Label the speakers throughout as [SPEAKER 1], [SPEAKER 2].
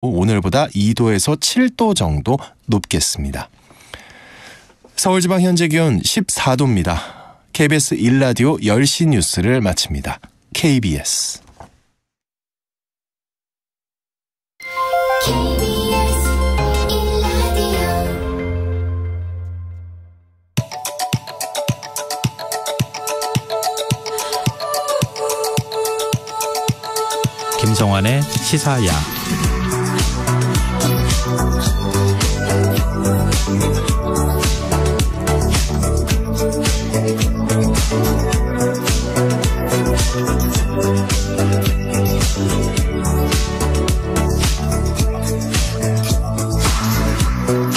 [SPEAKER 1] 오늘보다 2도에서 7도 정도 높겠습니다. 서울지방 현재 기온 14도입니다. KBS 1라디오 10시 뉴스를 마칩니다. KBS
[SPEAKER 2] 김성환의 시사야.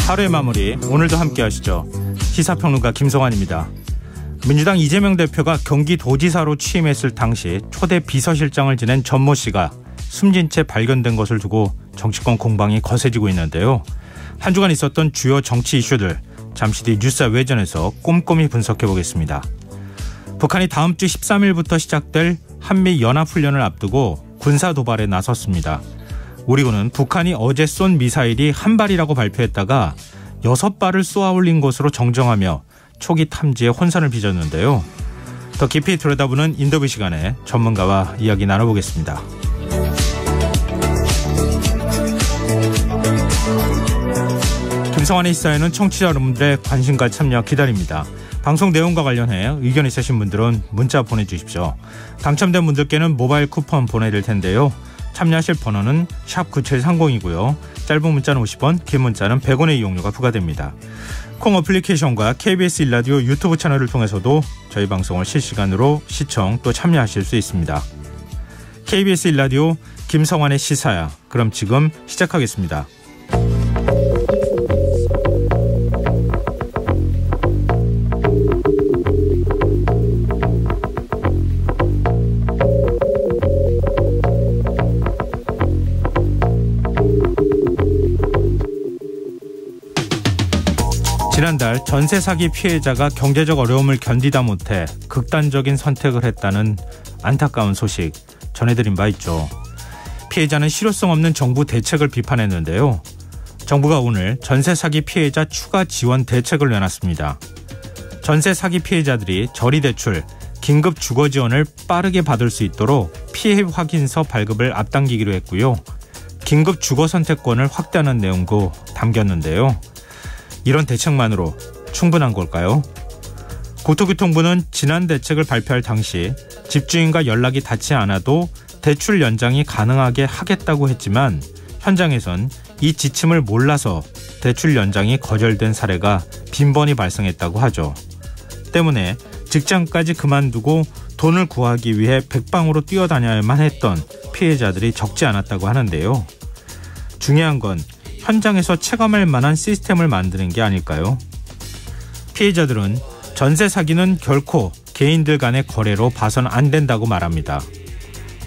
[SPEAKER 2] 하루의 마무리, 오늘도 함께 하시죠. 시사평론가 김성환입니다. 민주당 이재명 대표가 경기도지사로 취임했을 당시 초대 비서실장을 지낸 전모 씨가 숨진 채 발견된 것을 두고 정치권 공방이 거세지고 있는데요. 한 주간 있었던 주요 정치 이슈들 잠시 뒤 뉴스 외전에서 꼼꼼히 분석해 보겠습니다. 북한이 다음 주 13일부터 시작될 한미연합훈련을 앞두고 군사 도발에 나섰습니다. 우리 군은 북한이 어제 쏜 미사일이 한 발이라고 발표했다가 6발을 쏘아 올린 것으로 정정하며 초기 탐지에 혼선을 빚었는데요. 더 깊이 들여다보는 인터뷰 시간에 전문가와 이야기 나눠보겠습니다. 김성환의 시사에는 청취자 여러분들의 관심과 참여 기다립니다. 방송 내용과 관련해 의견 있으신 분들은 문자 보내주십시오. 당첨된 분들께는 모바일 쿠폰 보내드릴 텐데요. 참여하실 번호는 샵9730이고요. 짧은 문자는 50원, 긴 문자는 100원의 이용료가 부과됩니다. 콩 어플리케이션과 KBS 1라디오 유튜브 채널을 통해서도 저희 방송을 실시간으로 시청 또 참여하실 수 있습니다. KBS 1라디오 김성환의 시사야. 그럼 지금 시작하겠습니다. 지난달 전세 사기 피해자가 경제적 어려움을 견디다 못해 극단적인 선택을 했다는 안타까운 소식 전해드린 바 있죠. 피해자는 실효성 없는 정부 대책을 비판했는데요. 정부가 오늘 전세 사기 피해자 추가 지원 대책을 내놨습니다. 전세 사기 피해자들이 저리대출, 긴급 주거 지원을 빠르게 받을 수 있도록 피해 확인서 발급을 앞당기기로 했고요. 긴급 주거 선택권을 확대하는 내용도 담겼는데요. 이런 대책만으로 충분한 걸까요? 국토교통부는 지난 대책을 발표할 당시 집주인과 연락이 닿지 않아도 대출 연장이 가능하게 하겠다고 했지만 현장에선 이 지침을 몰라서 대출 연장이 거절된 사례가 빈번히 발생했다고 하죠. 때문에 직장까지 그만두고 돈을 구하기 위해 백방으로 뛰어다녀야만 했던 피해자들이 적지 않았다고 하는데요. 중요한 건 현장에서 체감할 만한 시스템을 만드는 게 아닐까요? 피해자들은 전세 사기는 결코 개인들 간의 거래로 봐선 안 된다고 말합니다.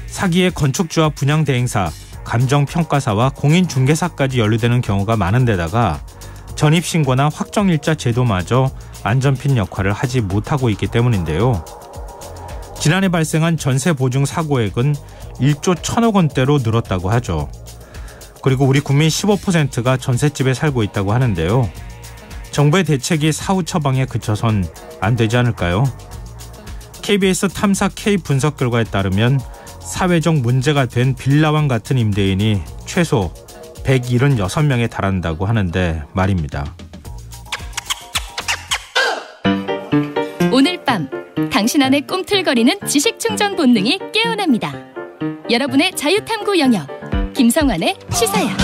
[SPEAKER 2] 사기에 건축주와 분양대행사, 감정평가사와 공인중개사까지 연루되는 경우가 많은 데다가 전입신고나 확정일자 제도마저 안전핀 역할을 하지 못하고 있기 때문인데요. 지난해 발생한 전세 보증 사고액은 1조 1천억 원대로 늘었다고 하죠. 그리고 우리 국민 15%가 전셋집에 살고 있다고 하는데요. 정부의 대책이 사후 처방에 그쳐선 안 되지 않을까요? KBS 탐사 K 분석 결과에 따르면 사회적 문제가 된 빌라왕 같은 임대인이 최소 176명에 달한다고 하는데 말입니다.
[SPEAKER 3] 오늘 밤 당신 안에 꿈틀거리는 지식충전 본능이 깨어납니다. 여러분의 자유탐구 영역 김성환의 시사야.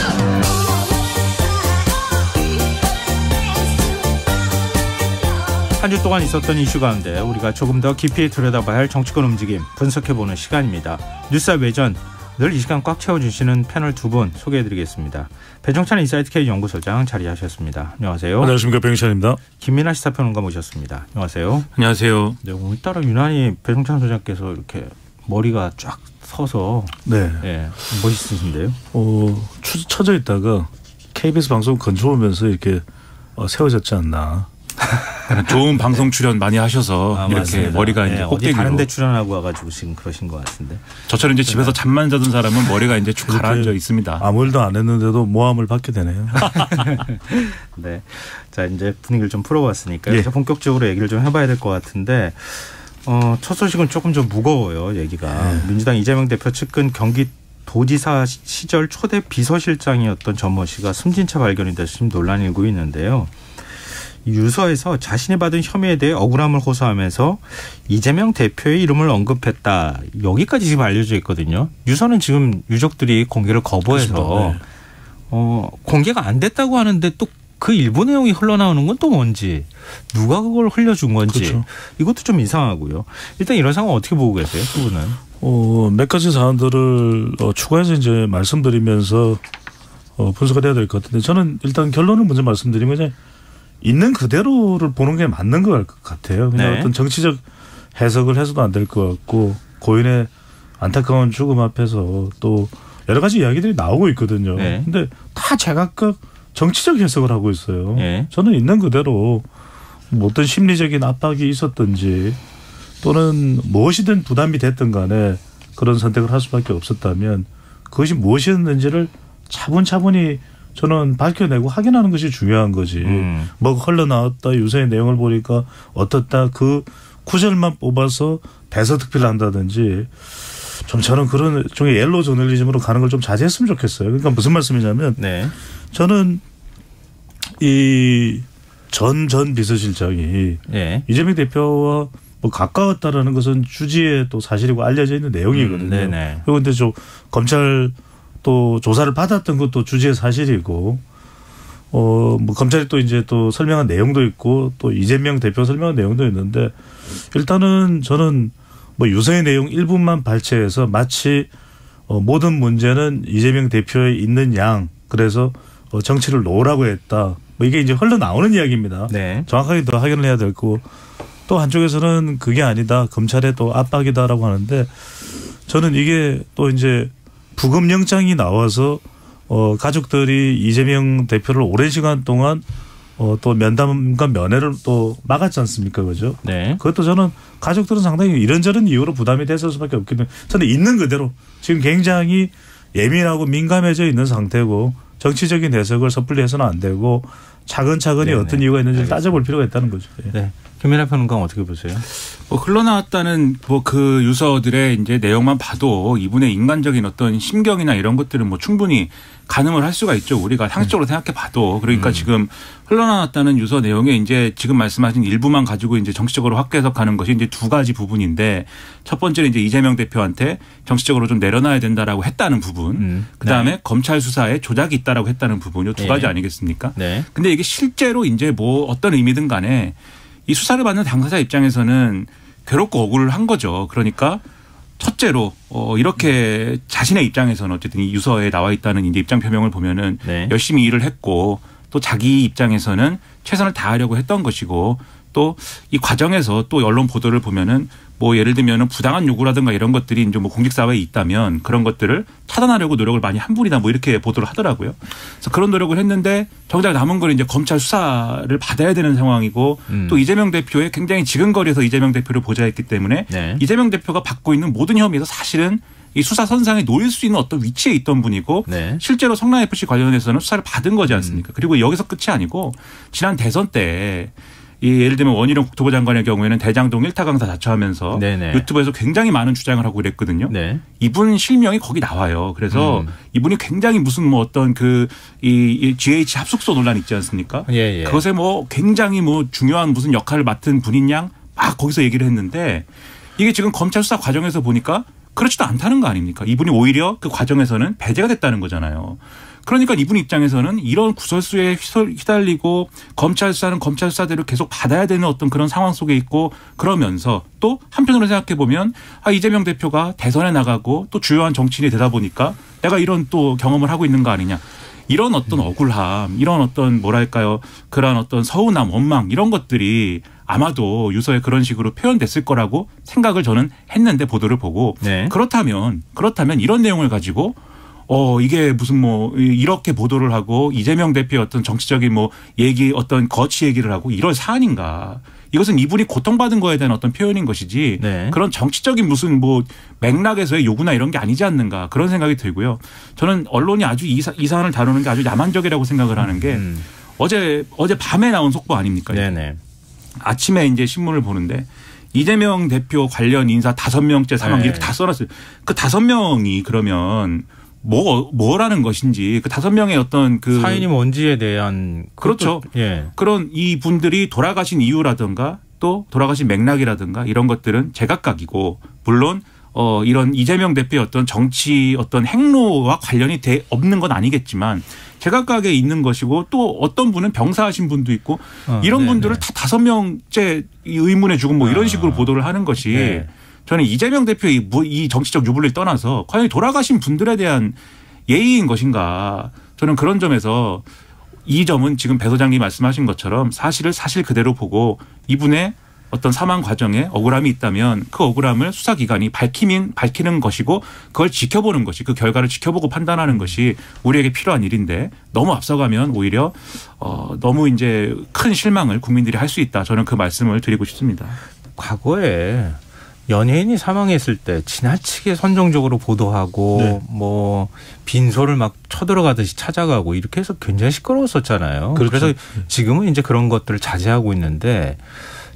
[SPEAKER 2] 한 주 동안 있었던 이슈 가운데 우리가 조금 더 깊이 들여다봐야 할 정치권 움직임 분석해보는 시간입니다. 뉴스 외전, 늘 이 시간 꽉 채워주시는 패널 두 분 소개해드리겠습니다. 배종찬 인사이트K 연구소장 자리하셨습니다. 안녕하세요.
[SPEAKER 4] 안녕하십니까, 배종찬입니다.
[SPEAKER 2] 김민하 시사평론가 모셨습니다. 안녕하세요.
[SPEAKER 4] 안녕하세요.
[SPEAKER 2] 네, 오늘따라 유난히 배종찬 소장께서 이렇게 머리가 쫙 서서 네, 멋있으신데요.
[SPEAKER 4] 처져 있다가 KBS 방송 건조하면서 이렇게 세워졌지 않나. 좋은 방송 출연 많이 하셔서 이렇게
[SPEAKER 2] 맞습니다.
[SPEAKER 4] 머리가 이제
[SPEAKER 2] 어디
[SPEAKER 4] 꼭대기로.
[SPEAKER 2] 다른 데 출연하고 와가지고 지금 그러신 것 같은데.
[SPEAKER 4] 저처럼 이제 집에서 잠만 자던 사람은 머리가 이제 쭉 가라앉아 있습니다.
[SPEAKER 5] 아무 일도 안 했는데도 모함을 받게 되네요.
[SPEAKER 2] 네. 자, 이제 분위기를 좀 풀어봤으니까
[SPEAKER 5] 예.
[SPEAKER 2] 이제 본격적으로 얘기를 좀 해봐야 될 것 같은데 첫 소식은 조금 좀 무거워요. 얘기가. 민주당 이재명 대표 측근 경기도지사 시절 초대 비서실장이었던 전모 씨가 숨진 채 발견이 돼서 지금 논란이 일고 있는데요. 유서에서 자신이 받은 혐의에 대해 억울함을 호소하면서 이재명 대표의 이름을 언급했다. 여기까지 지금 알려져 있거든요. 유서는 지금 유족들이 공개를 거부해서 공개가 안 됐다고 하는데 또 그 일부 내용이 흘러나오는 건 또 뭔지, 누가 그걸 흘려준 건지,
[SPEAKER 5] 그렇죠.
[SPEAKER 2] 이것도 좀 이상하고요. 일단 이런 상황 어떻게 보고 계세요, 두 분은?
[SPEAKER 5] 몇 가지 사안들을 추가해서 이제 말씀드리면서 분석을 해야 될 것 같은데, 저는 일단 결론을 먼저 말씀드리면 이제 있는 그대로를 보는 게 맞는 것 같아요. 그냥
[SPEAKER 2] 네.
[SPEAKER 5] 어떤 정치적 해석을 해서도 안 될 것 같고, 고인의 안타까운 죽음 앞에서 또 여러 가지 이야기들이 나오고 있거든요.
[SPEAKER 2] 네.
[SPEAKER 5] 근데 다 제각각 정치적 해석을 하고 있어요.
[SPEAKER 2] 네.
[SPEAKER 5] 저는 있는 그대로 뭐 어떤 심리적인 압박이 있었든지 또는 무엇이든 부담이 됐든 간에 그런 선택을 할 수밖에 없었다면 그것이 무엇이었는지를 차분차분히 저는 밝혀내고 확인하는 것이 중요한 거지. 뭐 흘러나왔다 유서의 내용을 보니까 어떻다 그 구절만 뽑아서 대서특필을 한다든지 좀 저는 그런 종의 옐로 저널리즘으로 가는 걸 좀 자제했으면 좋겠어요. 그러니까 무슨 말씀이냐면
[SPEAKER 2] 네.
[SPEAKER 5] 저는 이 전 비서실장이
[SPEAKER 2] 네.
[SPEAKER 5] 이재명 대표와 뭐 가까웠다라는 것은 주지에 또 사실이고 알려져 있는 내용이거든요.
[SPEAKER 2] 네네.
[SPEAKER 5] 그리고 근데 좀 검찰 또 조사를 받았던 것도 주지의 사실이고, 뭐 검찰이 또 이제 또 설명한 내용도 있고 또 이재명 대표 설명한 내용도 있는데 일단은 저는 뭐 유서의 내용 일부만 발췌해서 마치 모든 문제는 이재명 대표에 있는 양 그래서 정치를 놓으라고 했다. 뭐 이게 이제 흘러나오는 이야기입니다.
[SPEAKER 2] 네.
[SPEAKER 5] 정확하게 더 확인을 해야 될 거고 또 한쪽에서는 그게 아니다. 검찰의 또 압박이다라고 하는데 저는 이게 또 이제 부검영장이 나와서 가족들이 이재명 대표를 오랜 시간 동안 또 면담과 면회를 또 막았지 않습니까? 그죠?
[SPEAKER 2] 네.
[SPEAKER 5] 그것도 저는 가족들은 상당히 이런저런 이유로 부담이 됐을 수밖에 없거든요. 저는 있는 그대로 지금 굉장히 예민하고 민감해져 있는 상태고 정치적인 해석을 섣불리 해서는 안 되고 차근차근히
[SPEAKER 2] 네네.
[SPEAKER 5] 어떤 이유가 있는지
[SPEAKER 2] 알겠습니다.
[SPEAKER 5] 따져볼 필요가 있다는 거죠. 예.
[SPEAKER 2] 네. 김민하 평론가 어떻게 보세요?
[SPEAKER 4] 뭐 흘러나왔다는 뭐 그 유서들의 이제 내용만 봐도 이분의 인간적인 어떤 심경이나 이런 것들은 뭐 충분히 가늠을 할 수가 있죠. 우리가 상식적으로 생각해 봐도. 그러니까 지금 흘러나왔다는 유서 내용에 이제 지금 말씀하신 일부만 가지고 이제 정치적으로 확대 해석하는 것이 이제 두 가지 부분인데 첫 번째는 이제 이재명 대표한테 정치적으로 좀 내려놔야 된다라고 했다는 부분. 그다음에
[SPEAKER 2] 네.
[SPEAKER 4] 검찰 수사에 조작이 있다라고 했다는 부분. 요 두 가지 아니겠습니까?
[SPEAKER 2] 네.
[SPEAKER 4] 근데 이게 실제로 이제 뭐 어떤 의미든 간에 이 수사를 받는 당사자 입장에서는 괴롭고 억울한 거죠. 그러니까 첫째로 이렇게 자신의 입장에서는 어쨌든 이 유서에 나와 있다는 이제 입장 표명을 보면은
[SPEAKER 2] 네.
[SPEAKER 4] 열심히 일을 했고 또 자기 입장에서는 최선을 다하려고 했던 것이고 또 이 과정에서 또 언론 보도를 보면은 뭐 예를 들면은 부당한 요구라든가 이런 것들이 이제 뭐 공직사회에 있다면 그런 것들을 차단하려고 노력을 많이 한 분이다 뭐 이렇게 보도를 하더라고요. 그래서 그런 노력을 했는데 정작 남은 건 이제 검찰 수사를 받아야 되는 상황이고 또 이재명 대표의 굉장히 지근거리에서 이재명 대표를 보좌했기 때문에
[SPEAKER 2] 네.
[SPEAKER 4] 이재명 대표가 받고 있는 모든 혐의에서 사실은 이 수사 선상에 놓일 수 있는 어떤 위치에 있던 분이고
[SPEAKER 2] 네.
[SPEAKER 4] 실제로 성남FC 관련해서는 수사를 받은 거지 않습니까? 그리고 여기서 끝이 아니고 지난 대선 때 이 예를 들면 원희룡 국토부 장관의 경우에는 대장동 1타 강사 자처하면서
[SPEAKER 2] 네네.
[SPEAKER 4] 유튜브에서 굉장히 많은 주장을 하고 그랬거든요.
[SPEAKER 2] 네.
[SPEAKER 4] 이분 실명이 거기 나와요. 그래서 이분이 굉장히 무슨 뭐 어떤 이 GH 합숙소 논란 있지 않습니까?
[SPEAKER 2] 예.
[SPEAKER 4] 그것에 뭐 굉장히 뭐 중요한 무슨 역할을 맡은 분인 양 막 거기서 얘기를 했는데 이게 지금 검찰 수사 과정에서 보니까 그렇지도 않다는 거 아닙니까? 이분이 오히려 그 과정에서는 배제가 됐다는 거잖아요. 그러니까 이분 입장에서는 이런 구설수에 휘달리고 검찰 수사는 검찰 수사대로 계속 받아야 되는 어떤 그런 상황 속에 있고 그러면서 또 한편으로 생각해 보면 이재명 대표가 대선에 나가고 또 주요한 정치인이 되다 보니까 내가 이런 또 경험을 하고 있는 거 아니냐. 이런 어떤 억울함, 이런 어떤 뭐랄까요. 그런 어떤 서운함, 원망 이런 것들이 아마도 유서에 그런 식으로 표현됐을 거라고 생각을 저는 했는데 보도를 보고
[SPEAKER 2] 네.
[SPEAKER 4] 그렇다면 이런 내용을 가지고 이게 무슨 뭐 이렇게 보도를 하고 이재명 대표의 어떤 정치적인 뭐 얘기 어떤 거치 얘기를 하고 이럴 사안인가. 이것은 이분이 고통받은 거에 대한 어떤 표현인 것이지
[SPEAKER 2] 네.
[SPEAKER 4] 그런 정치적인 무슨 뭐 맥락에서의 요구나 이런 게 아니지 않는가 그런 생각이 들고요. 저는 언론이 아주 이 사안을 다루는 게 아주 야만적이라고 생각을 하는 게 어제 밤에 나온 속보 아닙니까?
[SPEAKER 2] 네네.
[SPEAKER 4] 아침에 이제 신문을 보는데 이재명 대표 관련 인사 5명째 사망
[SPEAKER 2] 네.
[SPEAKER 4] 이렇게 다 써놨어요. 그 5명이 그러면 뭐라는 것인지 그 5명의 어떤 그
[SPEAKER 2] 사인이 뭔지에 대한
[SPEAKER 4] 그렇죠.
[SPEAKER 2] 예.
[SPEAKER 4] 그런 이 분들이 돌아가신 이유라든가 또 돌아가신 맥락이라든가 이런 것들은 제각각이고 물론 이런 이재명 대표의 어떤 정치 어떤 행로와 관련이 없는 건 아니겠지만 제각각에 있는 것이고 또 어떤 분은 병사하신 분도 있고 이런
[SPEAKER 2] 네네.
[SPEAKER 4] 분들을 다 5명째 의문에 죽은 뭐 이런 식으로 보도를 하는 것이
[SPEAKER 2] 네.
[SPEAKER 4] 저는 이재명 대표의 이 정치적 유불리를 떠나서 과연 돌아가신 분들에 대한 예의인 것인가 저는 그런 점에서 이 점은 지금 배 소장님이 말씀하신 것처럼 사실을 사실 그대로 보고 이분의 어떤 사망 과정에 억울함이 있다면 그 억울함을 수사기관이 밝히는 것이고 그걸 지켜보는 것이 그 결과를 지켜보고 판단하는 것이 우리에게 필요한 일인데 너무 앞서가면 오히려 너무 이제 큰 실망을 국민들이 할 수 있다. 저는 그 말씀을 드리고 싶습니다.
[SPEAKER 2] 과거에 연예인이 사망했을 때 지나치게 선정적으로 보도하고
[SPEAKER 5] 네.
[SPEAKER 2] 뭐 빈소를 막 쳐들어가듯이 찾아가고 이렇게 해서 굉장히 시끄러웠었잖아요.
[SPEAKER 5] 그렇죠.
[SPEAKER 2] 그래서 지금은 이제 그런 것들을 자제하고 있는데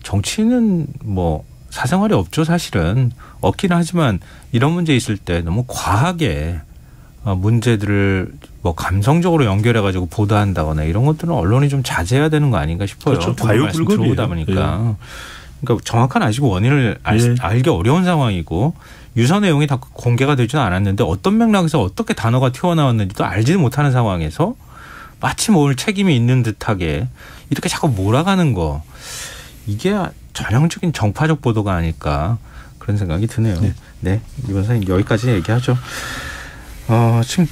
[SPEAKER 2] 정치인은 뭐 사생활이 없죠. 사실은 없긴 하지만 이런 문제 있을 때 너무 과하게 문제들을 뭐 감성적으로 연결해가지고 보도한다거나 이런 것들은 언론이 좀 자제해야 되는 거 아닌가 싶어요.
[SPEAKER 5] 그렇죠.
[SPEAKER 2] 과유불급이다
[SPEAKER 5] 과유불급이에요.
[SPEAKER 2] 보니까. 그러니까 정확한 아시고 원인을 알기 어려운 상황이고 유서 내용이 다 공개가 되지는 않았는데 어떤 맥락에서 어떻게 단어가 튀어나왔는지도 알지도 못하는 상황에서 마치 뭘 책임이 있는 듯하게 이렇게 자꾸 몰아가는 거 이게 전형적인 정파적 보도가 아닐까 그런 생각이 드네요. 네, 이 변호사님 여기까지 얘기하죠. 지금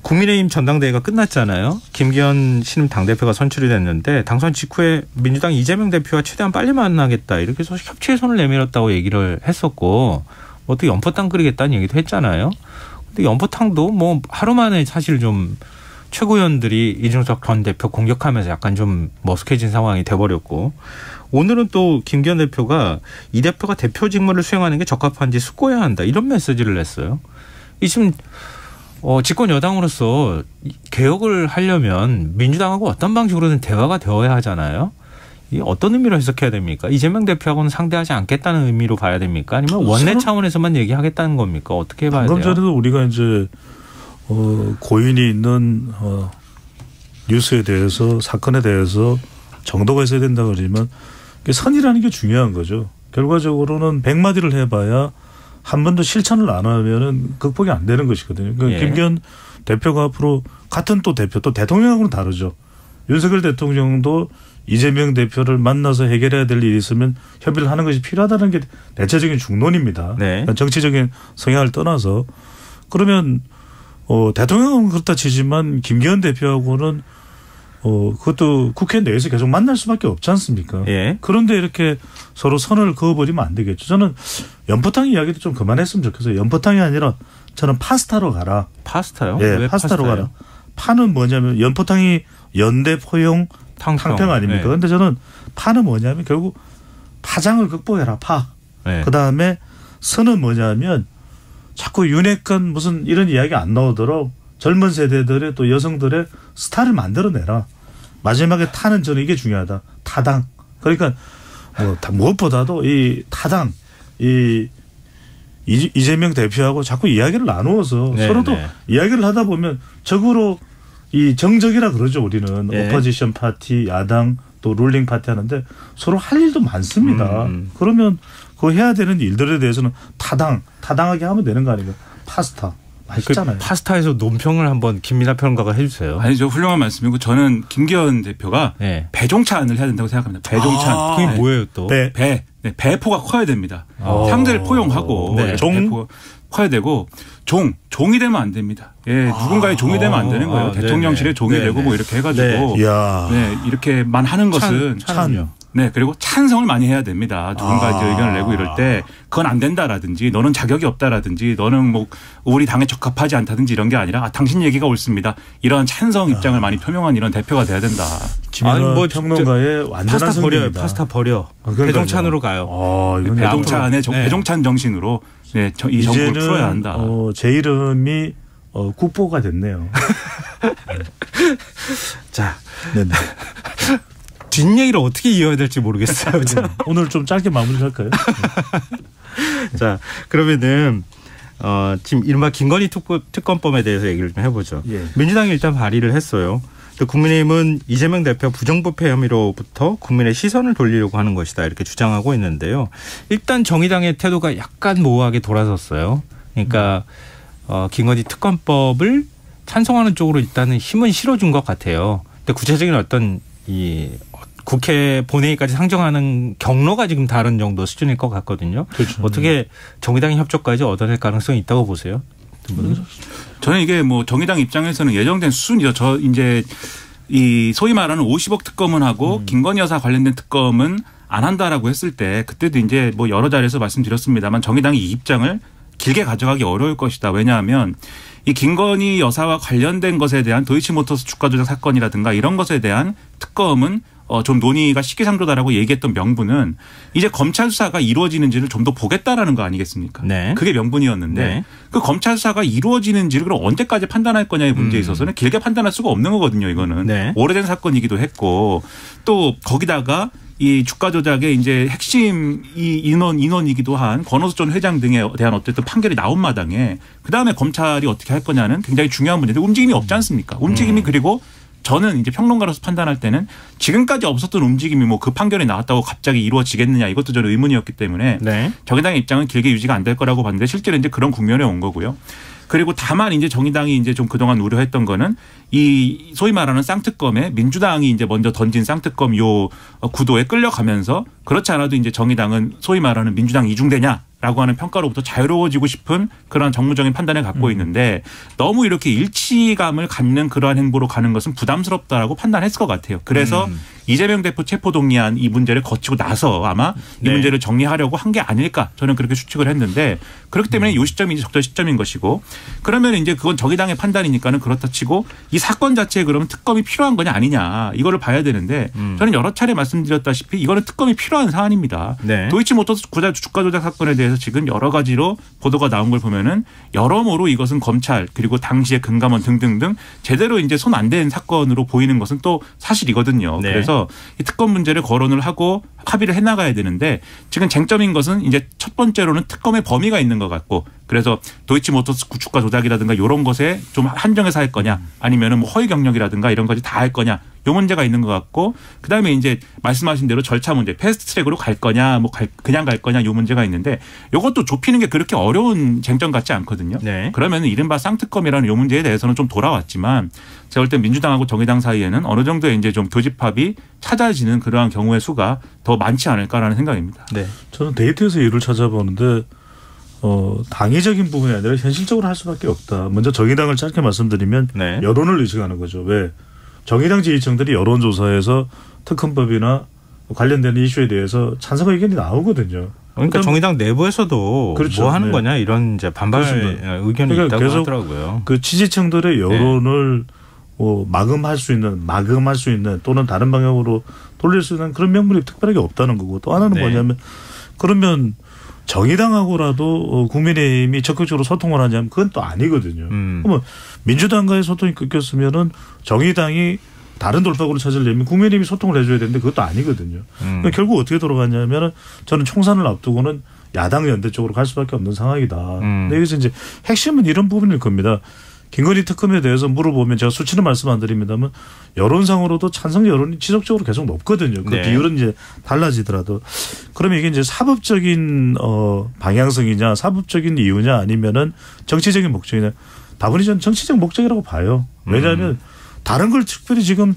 [SPEAKER 2] 국민의힘 전당대회가 끝났잖아요. 김기현 신임 당대표가 선출이 됐는데 당선 직후에 민주당 이재명 대표와 최대한 빨리 만나겠다 이렇게 해서 협치의 손을 내밀었다고 얘기를 했었고 또 연포탕 끓이겠다는 얘기도 했잖아요. 근데 연포탕도 뭐 하루 만에 사실 좀 최고위원들이 이준석 전 대표 공격하면서 약간 좀 머쓱해진 상황이 돼버렸고 오늘은 또 김기현 대표가 이 대표가 대표 직무를 수행하는 게 적합한지 숙고해야 한다 이런 메시지를 냈어요. 이 지금 집권 여당으로서 개혁을 하려면 민주당하고 어떤 방식으로든 대화가 되어야 하잖아요. 이 어떤 의미로 해석해야 됩니까? 이재명 대표하고는 상대하지 않겠다는 의미로 봐야 됩니까? 아니면 원내 차원에서만 얘기하겠다는 겁니까? 어떻게 봐야 돼요?
[SPEAKER 5] 방금 전에도 우리가 이제 고인이 있는 뉴스에 대해서 사건에 대해서 정도가 있어야 된다고 그러지만 선이라는 게 중요한 거죠. 결과적으로는 100마디를 해봐야 한 번도 실천을 안 하면은 극복이 안 되는 것이거든요. 그러니까
[SPEAKER 2] 예.
[SPEAKER 5] 김기현 대표가 앞으로 같은 또 대표 또 대통령하고는 다르죠. 윤석열 대통령도 이재명 대표를 만나서 해결해야 될 일이 있으면 협의를 하는 것이 필요하다는 게 대체적인 중론입니다.
[SPEAKER 2] 네.
[SPEAKER 5] 그러니까 정치적인 성향을 떠나서 그러면 대통령은 그렇다 치지만 김기현 대표하고는 그것도 국회 내에서 계속 만날 수밖에 없지 않습니까?
[SPEAKER 2] 예.
[SPEAKER 5] 그런데 이렇게 서로 선을 그어버리면 안 되겠죠. 저는 연포탕 이야기도 좀 그만했으면 좋겠어요. 연포탕이 아니라 저는 파스타로 가라.
[SPEAKER 2] 파스타요?
[SPEAKER 5] 예,
[SPEAKER 2] 왜
[SPEAKER 5] 파스타로
[SPEAKER 2] 파스타예요?
[SPEAKER 5] 가라. 파는 뭐냐면 연포탕이 연대 포용 탕평 아닙니까?
[SPEAKER 2] 네.
[SPEAKER 5] 그런데 저는 파는 뭐냐면 결국 파장을 극복해라. 파.
[SPEAKER 2] 네.
[SPEAKER 5] 그다음에 선은 뭐냐면 자꾸 윤핵관 무슨 이런 이야기 안 나오도록 젊은 세대들의 또 여성들의 스타를 만들어내라. 마지막에 타는 저는 이게 중요하다. 타당. 그러니까 무엇보다도 이 타당 이재명 대표하고 자꾸 이야기를 나누어서
[SPEAKER 2] 네,
[SPEAKER 5] 서로도
[SPEAKER 2] 네.
[SPEAKER 5] 이야기를 하다 보면 적으로 이 정적이라 그러죠. 우리는
[SPEAKER 2] 네.
[SPEAKER 5] 오퍼지션 파티, 야당 또 룰링 파티 하는데 서로 할 일도 많습니다. 그러면 그 해야 되는 일들에 대해서는 타당하게 하면 되는 거 아닌가. 파스타. 맛있잖아요.
[SPEAKER 2] 파스타에서 논평을 한번 김민하 평론가가 해주세요.
[SPEAKER 4] 아니죠. 훌륭한 말씀이고 저는 김기현 대표가
[SPEAKER 2] 네.
[SPEAKER 4] 배종찬을 해야 된다고 생각합니다. 배종찬.
[SPEAKER 2] 그게
[SPEAKER 4] 네.
[SPEAKER 2] 뭐예요 또?
[SPEAKER 4] 배포가 커야 됩니다. 상대를 포용하고
[SPEAKER 2] 네.
[SPEAKER 4] 배포가 커야 되고 종이 되면 안 됩니다. 예, 누군가의 종이 되면 안 되는 거예요. 대통령실의 종이
[SPEAKER 2] 네네.
[SPEAKER 4] 되고 뭐 이렇게 해가지고
[SPEAKER 5] 이야.
[SPEAKER 4] 네, 이렇게만 하는 것은
[SPEAKER 5] 찬요.
[SPEAKER 4] 네, 그리고 찬성을 많이 해야 됩니다. 누군가 이제 의견을 내고 이럴 때 그건 안 된다라든지 너는 자격이 없다라든지 너는 뭐 우리 당에 적합하지 않다든지 이런 게 아니라 당신 얘기가 옳습니다. 이런 찬성 입장을 많이 표명한 이런 대표가 돼야 된다.
[SPEAKER 5] 김현우 뭐 평론가의 완전한
[SPEAKER 2] 파스타 버려요. 파스타 버려. 배종찬으로 가요.
[SPEAKER 4] 배종찬 정신으로 네, 이 정부를 풀어야 한다.
[SPEAKER 5] 제 이름이 국보가 됐네요.
[SPEAKER 2] 자,
[SPEAKER 5] 네네.
[SPEAKER 2] 뒷얘기를 어떻게 이어야 될지 모르겠어요.
[SPEAKER 5] 오늘 좀 짧게 마무리할까요?
[SPEAKER 2] 자, 그러면은 지금 이른바 김건희 특검법에 대해서 얘기를 좀 해보죠.
[SPEAKER 5] 예.
[SPEAKER 2] 민주당이 일단 발의를 했어요. 또 국민의힘은 이재명 대표 부정부패 혐의로부터 국민의 시선을 돌리려고 하는 것이다 이렇게 주장하고 있는데요. 일단 정의당의 태도가 약간 모호하게 돌아섰어요. 그러니까 김건희 특검법을 찬성하는 쪽으로 일단은 힘은 실어준 것 같아요. 근데 구체적인 어떤 이 국회 본회의까지 상정하는 경로가 지금 다른 정도 수준일 것 같거든요.
[SPEAKER 5] 그렇죠.
[SPEAKER 2] 어떻게 정의당의 협조까지 얻어낼 가능성이 있다고 보세요?
[SPEAKER 4] 저는 이게 뭐 정의당 입장에서는 예정된 수순이죠. 저 이제 이 소위 말하는 50억 특검은 하고 김건희 여사 관련된 특검은 안 한다라고 했을 때 그때도 이제 뭐 여러 자리에서 말씀드렸습니다만 정의당이 이 입장을 길게 가져가기 어려울 것이다. 왜냐하면 이 김건희 여사와 관련된 것에 대한 도이치모터스 주가 조작 사건이라든가 이런 것에 대한 특검은 좀 논의가 시기상조다라고 얘기했던 명분은 이제 검찰 수사가 이루어지는지를 좀 더 보겠다라는 거 아니겠습니까?
[SPEAKER 2] 네.
[SPEAKER 4] 그게 명분이었는데
[SPEAKER 2] 네.
[SPEAKER 4] 그 검찰 수사가 이루어지는지를 그럼 언제까지 판단할 거냐의 문제에 있어서는 길게 판단할 수가 없는 거거든요. 이거는
[SPEAKER 2] 네.
[SPEAKER 4] 오래된 사건이기도 했고 또 거기다가 이 주가 조작의 이제 핵심 이 인원이기도 한 권오수 전 회장 등에 대한 어쨌든 판결이 나온 마당에 그다음에 검찰이 어떻게 할 거냐는 굉장히 중요한 문제인데 움직임이 없지 않습니까? 움직임이 그리고 저는 이제 평론가로서 판단할 때는 지금까지 없었던 움직임이 뭐 그 판결이 나왔다고 갑자기 이루어지겠느냐 이것도 저는 의문이었기 때문에
[SPEAKER 2] 네.
[SPEAKER 4] 정의당의 입장은 길게 유지가 안 될 거라고 봤는데 실제로 이제 그런 국면에 온 거고요. 그리고 다만 이제 정의당이 이제 좀 그동안 우려했던 거는 이 소위 말하는 쌍특검에 민주당이 이제 먼저 던진 쌍특검 요 구도에 끌려가면서 그렇지 않아도 이제 정의당은 소위 말하는 민주당 이중대냐라고 하는 평가로부터 자유로워지고 싶은 그런 정무적인 판단을 갖고 있는데 너무 이렇게 일치감을 갖는 그러한 행보로 가는 것은 부담스럽다라고 판단했을 것 같아요. 그래서 이재명 대표 체포동의안 이 문제를 거치고 나서 아마 이 문제를 정리하려고 한 게 아닐까 저는 그렇게 추측을 했는데 그렇기 때문에 이 시점이 이제 적절 시점인 것이고 그러면 이제 그건 정의당의 판단이니까는 그렇다 치고 이 사건 자체에 그러면 특검이 필요한 거냐 아니냐 이거를 봐야 되는데 저는 여러 차례 말씀드렸다시피 이거는 특검이 필요한 사안입니다.
[SPEAKER 2] 네.
[SPEAKER 4] 도이치모터스 주가 조작 사건에 대해서 지금 여러 가지로 보도가 나온 걸 보면은 여러모로 이것은 검찰 그리고 당시의 금감원 등등등 제대로 이제 손 안 댄 사건으로 보이는 것은 또 사실이거든요.
[SPEAKER 2] 네.
[SPEAKER 4] 그래서 이 특검 문제를 거론을 하고 합의를 해나가야 되는데 지금 쟁점인 것은 이제 첫 번째로는 특검의 범위가 있는 것 같고 그래서 도이치모터스 주가 조작이라든가 이런 것에 좀 한정해서 할 거냐 아니면은 뭐 허위 경력이라든가 이런 것이 다 할 거냐 요 문제가 있는 것 같고 그다음에 이제 말씀하신 대로 절차 문제 패스트 트랙으로 갈 거냐 뭐 그냥 갈 거냐 요 문제가 있는데 이것도 좁히는 게 그렇게 어려운 쟁점 같지 않거든요.
[SPEAKER 2] 네.
[SPEAKER 4] 그러면 이른바 쌍특검이라는 요 문제에 대해서는 좀 돌아왔지만 제가 볼 때 민주당하고 정의당 사이에는 어느 정도의 이제 좀 교집합이 찾아지는 그러한 경우의 수가 더 많지 않을까라는 생각입니다.
[SPEAKER 2] 네.
[SPEAKER 5] 저는 데이트에서 이유를 찾아보는데 당위적인 부분이 아니라 현실적으로 할 수밖에 없다. 먼저 정의당을 짧게 말씀드리면
[SPEAKER 2] 네.
[SPEAKER 5] 여론을 의식하는 거죠. 왜? 정의당 지지층들이 여론조사에서 특검법이나 관련된 이슈에 대해서 찬성 의견이 나오거든요.
[SPEAKER 2] 그러니까 정의당 내부에서도
[SPEAKER 5] 그렇죠.
[SPEAKER 2] 뭐 하는
[SPEAKER 5] 네.
[SPEAKER 2] 거냐 이런 이제 반발
[SPEAKER 5] 그렇습니다.
[SPEAKER 2] 의견이
[SPEAKER 5] 그러니까
[SPEAKER 2] 있다고
[SPEAKER 5] 계속
[SPEAKER 2] 하더라고요.
[SPEAKER 5] 그 지지층들의 여론을 마감할 수 있는 또는 다른 방향으로 돌릴 수 있는 그런 명분이 특별하게 없다는 거고 또 하나는
[SPEAKER 2] 네.
[SPEAKER 5] 뭐냐면 그러면 정의당하고라도 국민의힘이 적극적으로 소통을 하냐면 그건 또 아니거든요. 그러면 민주당과의 소통이 끊겼으면은 정의당이 다른 돌파구를 찾으려면 국민의힘이 소통을 해줘야 되는데 그것도 아니거든요. 그러니까 결국 어떻게 돌아가냐면은 저는 총선을 앞두고는 야당 연대 쪽으로 갈 수밖에 없는 상황이다. 근데 여기서 이제 핵심은 이런 부분일 겁니다. 김건희 특검에 대해서 물어보면 제가 수치는 말씀 안 드립니다만 여론상으로도 찬성 여론이 지속적으로 계속 높거든요. 그
[SPEAKER 2] 네.
[SPEAKER 5] 비율은 이제 달라지더라도 그러면 이게 이제 사법적인 방향성이냐 사법적인 이유냐 아니면은 정치적인 목적이냐 다분히 저는 정치적 목적이라고 봐요. 왜냐하면 다른 걸 특별히 지금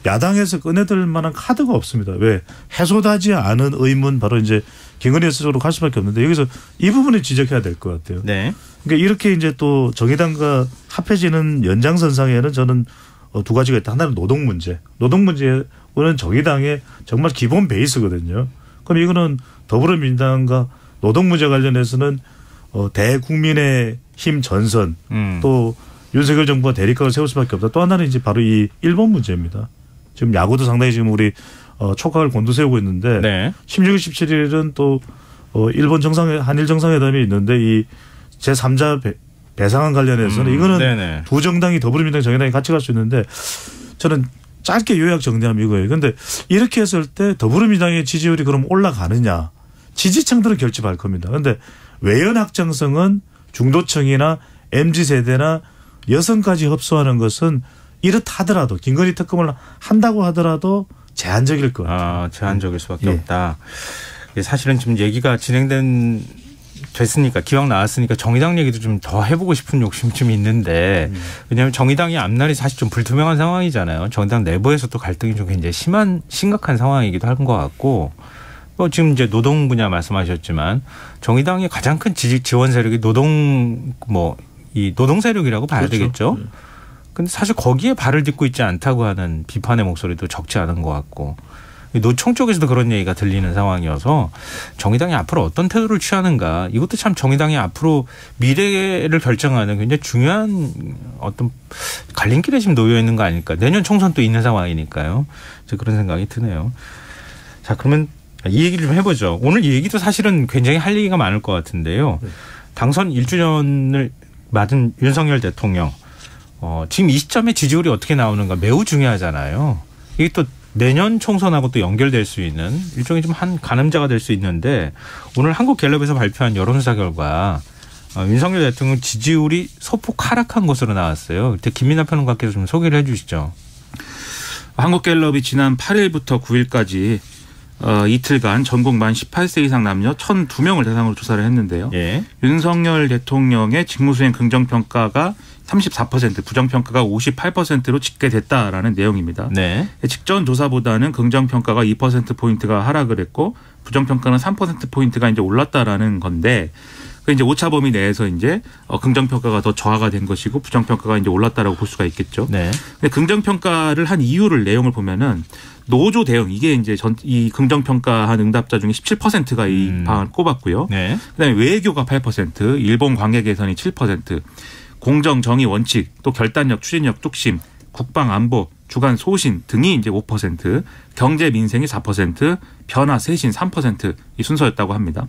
[SPEAKER 5] 야당에서 꺼내들 만한 카드가 없습니다. 왜? 해소되지 않은 의문 바로 이제 김건희 여사 쪽으로 갈 수밖에 없는데 여기서 이 부분을 지적해야 될 것 같아요.
[SPEAKER 2] 네.
[SPEAKER 5] 그러니까 이렇게 이제 또 정의당과 합해지는 연장선상에는 저는 두 가지가 있다. 하나는 노동 문제. 노동 문제에 그거는 정의당의 정말 기본 베이스거든요. 그럼 이거는 더불어민주당과 노동 문제 관련해서는 대국민의 힘 전선 또 윤석열 정부가 대립각을 세울 수밖에 없다. 또 하나는 이제 바로 이 일본 문제입니다. 지금 야구도 상당히 지금 우리 촉각을 곤두세우고 있는데
[SPEAKER 2] 네.
[SPEAKER 5] 16일 17일은 또 일본 한일 정상회담이 있는데 이 제3자 배상안 관련해서는 이거는
[SPEAKER 2] 네네.
[SPEAKER 5] 두 정당이 더불어민주당 정의당이 같이 갈 수 있는데 저는 짧게 요약 정리하면 이거예요. 그런데 이렇게 했을 때 더불어민주당의 지지율이 그럼 올라가느냐. 지지층들은 결집할 겁니다. 그런데 외연 확장성은 중도층이나 MZ세대나 여성까지 흡수하는 것은 이렇다더라도 김건희 특검을 한다고 하더라도 제한적일 것 같아요.
[SPEAKER 2] 제한적일 수밖에 없다. 사실은 지금 얘기가 됐으니까 기왕 나왔으니까 정의당 얘기도 좀 더 해보고 싶은 욕심이 좀 있는데 왜냐하면 정의당이 앞날이 사실 좀 불투명한 상황이잖아요. 정의당 내부에서 또 갈등이 좀 굉장히 심각한 상황이기도 한 것 같고 지금 이제 노동 분야 말씀하셨지만 정의당의 가장 큰 지원 세력이 이 노동 세력이라고 봐야
[SPEAKER 5] 그렇죠.
[SPEAKER 2] 되겠죠. 근데 사실 거기에 발을 딛고 있지 않다고 하는 비판의 목소리도 적지 않은 것 같고 노총 쪽에서도 그런 얘기가 들리는 상황이어서 정의당이 앞으로 어떤 태도를 취하는가 이것도 참 정의당이 앞으로 미래를 결정하는 굉장히 중요한 어떤 갈림길에 지금 놓여 있는 거 아닐까. 내년 총선 또 있는 상황이니까요. 그런 생각이 드네요. 자, 그러면 이 얘기를 좀 해보죠. 오늘 이 얘기도 사실은 굉장히 할 얘기가 많을 것 같은데요. 당선 1주년을 맞은 윤석열 대통령 지금 이 시점에 지지율이 어떻게 나오는가 매우 중요하잖아요. 이게 또 내년 총선하고 또 연결될 수 있는 일종의 좀 한 가늠자가 될 수 있는데 오늘 한국갤럽에서 발표한 여론조사 결과 윤석열 대통령 지지율이 소폭 하락한 것으로 나왔어요. 그때 김민하 평론가께서 좀 소개를 해 주시죠.
[SPEAKER 4] 한국갤럽이 지난 8일부터 9일까지 이틀간 전국 만 18세 이상 남녀 1,002명을 대상으로 조사를 했는데요.
[SPEAKER 2] 예.
[SPEAKER 4] 윤석열 대통령의 직무수행 긍정평가가 34%, 부정평가가 58%로 집계됐다라는 내용입니다.
[SPEAKER 2] 네.
[SPEAKER 4] 직전 조사보다는 긍정평가가 2%포인트가 하락을 했고 부정평가는 3%포인트가 이제 올랐다라는 건데 그 이제 오차 범위 내에서 이제 긍정평가가 더 저하가 된 것이고 부정평가가 이제 올랐다라고 볼 수가 있겠죠.
[SPEAKER 2] 네.
[SPEAKER 4] 근데 긍정평가를 한 이유를 내용을 보면은 노조 대응 이게 이제 이 긍정평가한 응답자 중에 17%가 이 방안을 꼽았고요.
[SPEAKER 2] 네.
[SPEAKER 4] 그다음에 외교가 8%, 일본 관계 개선이 7%, 공정 정의 원칙, 또 결단력, 추진력, 뚝심, 국방 안보, 주간 소신 등이 이제 5%, 경제 민생이 4%, 변화 쇄신 3% 이 순서였다고 합니다.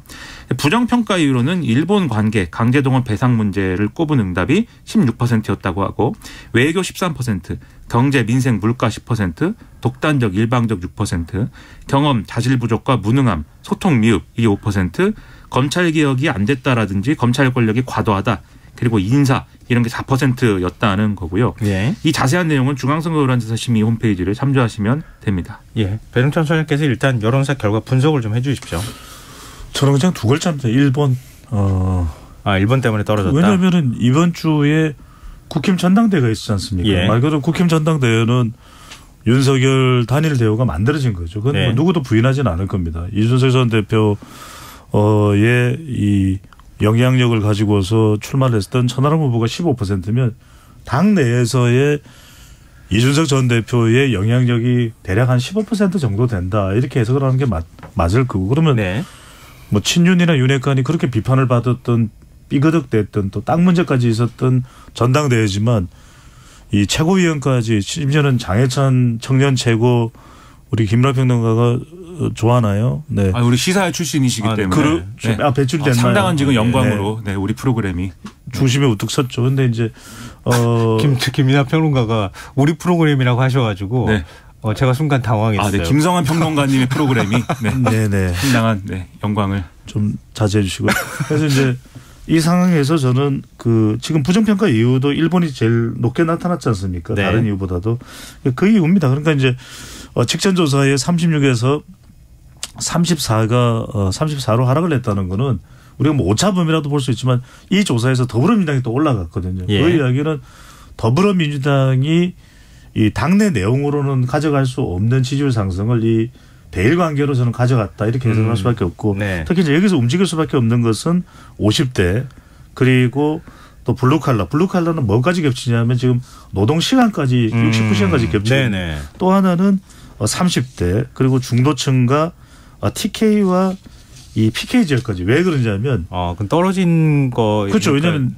[SPEAKER 4] 부정평가 이유로는 일본 관계, 강제동원 배상 문제를 꼽은 응답이 16%였다고 하고 외교 13%, 경제 민생 물가 10%, 독단적 일방적 6%, 경험 자질 부족과 무능함, 소통 미흡 이게 5%, 검찰 개혁이 안 됐다라든지 검찰 권력이 과도하다. 그리고 인사 이런 게 4%였다는 거고요.
[SPEAKER 2] 예.
[SPEAKER 4] 이 자세한 내용은 중앙선거여론조사심의 홈페이지를 참조하시면 됩니다.
[SPEAKER 2] 예. 배종찬 소장께서 일단 여론조사 결과 분석을 좀 해 주십시오.
[SPEAKER 5] 저는 그냥 두 글자입니다. 1번.
[SPEAKER 2] 1번 때문에 떨어졌다.
[SPEAKER 5] 왜냐하면 이번 주에 국힘 전당대회가 있지 않습니까?
[SPEAKER 2] 예.
[SPEAKER 5] 말 그대로 국힘 전당대회는 윤석열 단일 대우가 만들어진 거죠. 그건
[SPEAKER 2] 네.
[SPEAKER 5] 누구도 부인하지는 않을 겁니다. 이준석 전 대표의 이 영향력을 가지고서 출마를 했던 천하람 후보가 15%면 당 내에서의 이준석 전 대표의 영향력이 대략 한 15% 정도 된다. 이렇게 해석을 하는 게 맞을 거고. 그러면
[SPEAKER 2] 네.
[SPEAKER 5] 뭐 친윤이나 윤핵관이 그렇게 비판을 받았던 삐그덕댔던 또 땅 문제까지 있었던 전당대회지만 이 최고위원까지 심지어는 장해찬 청년 최고 우리 김민하 평론가가 좋아하나요? 네.
[SPEAKER 4] 우리 시사회 출신이시기 때문에
[SPEAKER 5] 배출됐나요?
[SPEAKER 4] 상당한 지금 영광으로 네, 우리 프로그램이
[SPEAKER 5] 중심에 우뚝 섰죠. 근데 이제
[SPEAKER 2] 김민하 평론가가 우리 프로그램이라고 하셔가지고
[SPEAKER 4] 네.
[SPEAKER 2] 제가 순간 당황했어요.
[SPEAKER 4] 네, 김성환 평론가님의 프로그램이
[SPEAKER 5] 네네
[SPEAKER 4] 상당한 영광을
[SPEAKER 5] 좀 자제해 주시고 그래서 이제 이 상황에서 저는 지금 부정평가 이유도 일본이 제일 높게 나타났지 않습니까?
[SPEAKER 2] 네.
[SPEAKER 5] 다른 이유보다도 그 이유입니다. 그러니까 이제 직전 조사에 36에서 34로 하락을 했다는 거는 우리가 뭐 오차범위라도 볼 수 있지만 이 조사에서 더불어민주당이 또 올라갔거든요.
[SPEAKER 2] 예.
[SPEAKER 5] 그 이야기는 더불어민주당이 이 당내 내용으로는 가져갈 수 없는 지지율 상승을 이 대일 관계로 저는 가져갔다 이렇게 해석을 할 수밖에 없고
[SPEAKER 2] 네.
[SPEAKER 5] 특히 이제 여기서 움직일 수밖에 없는 것은 50대 그리고 또 블루칼라는 뭐까지 겹치냐면 지금 노동 시간까지 69시간까지 겹치고
[SPEAKER 2] 네네.
[SPEAKER 5] 또 하나는 30대 그리고 중도층과 TK와 이 PK 지역까지 왜 그러냐면
[SPEAKER 2] 그럼 떨어진 거
[SPEAKER 5] 그렇죠. 왜냐하면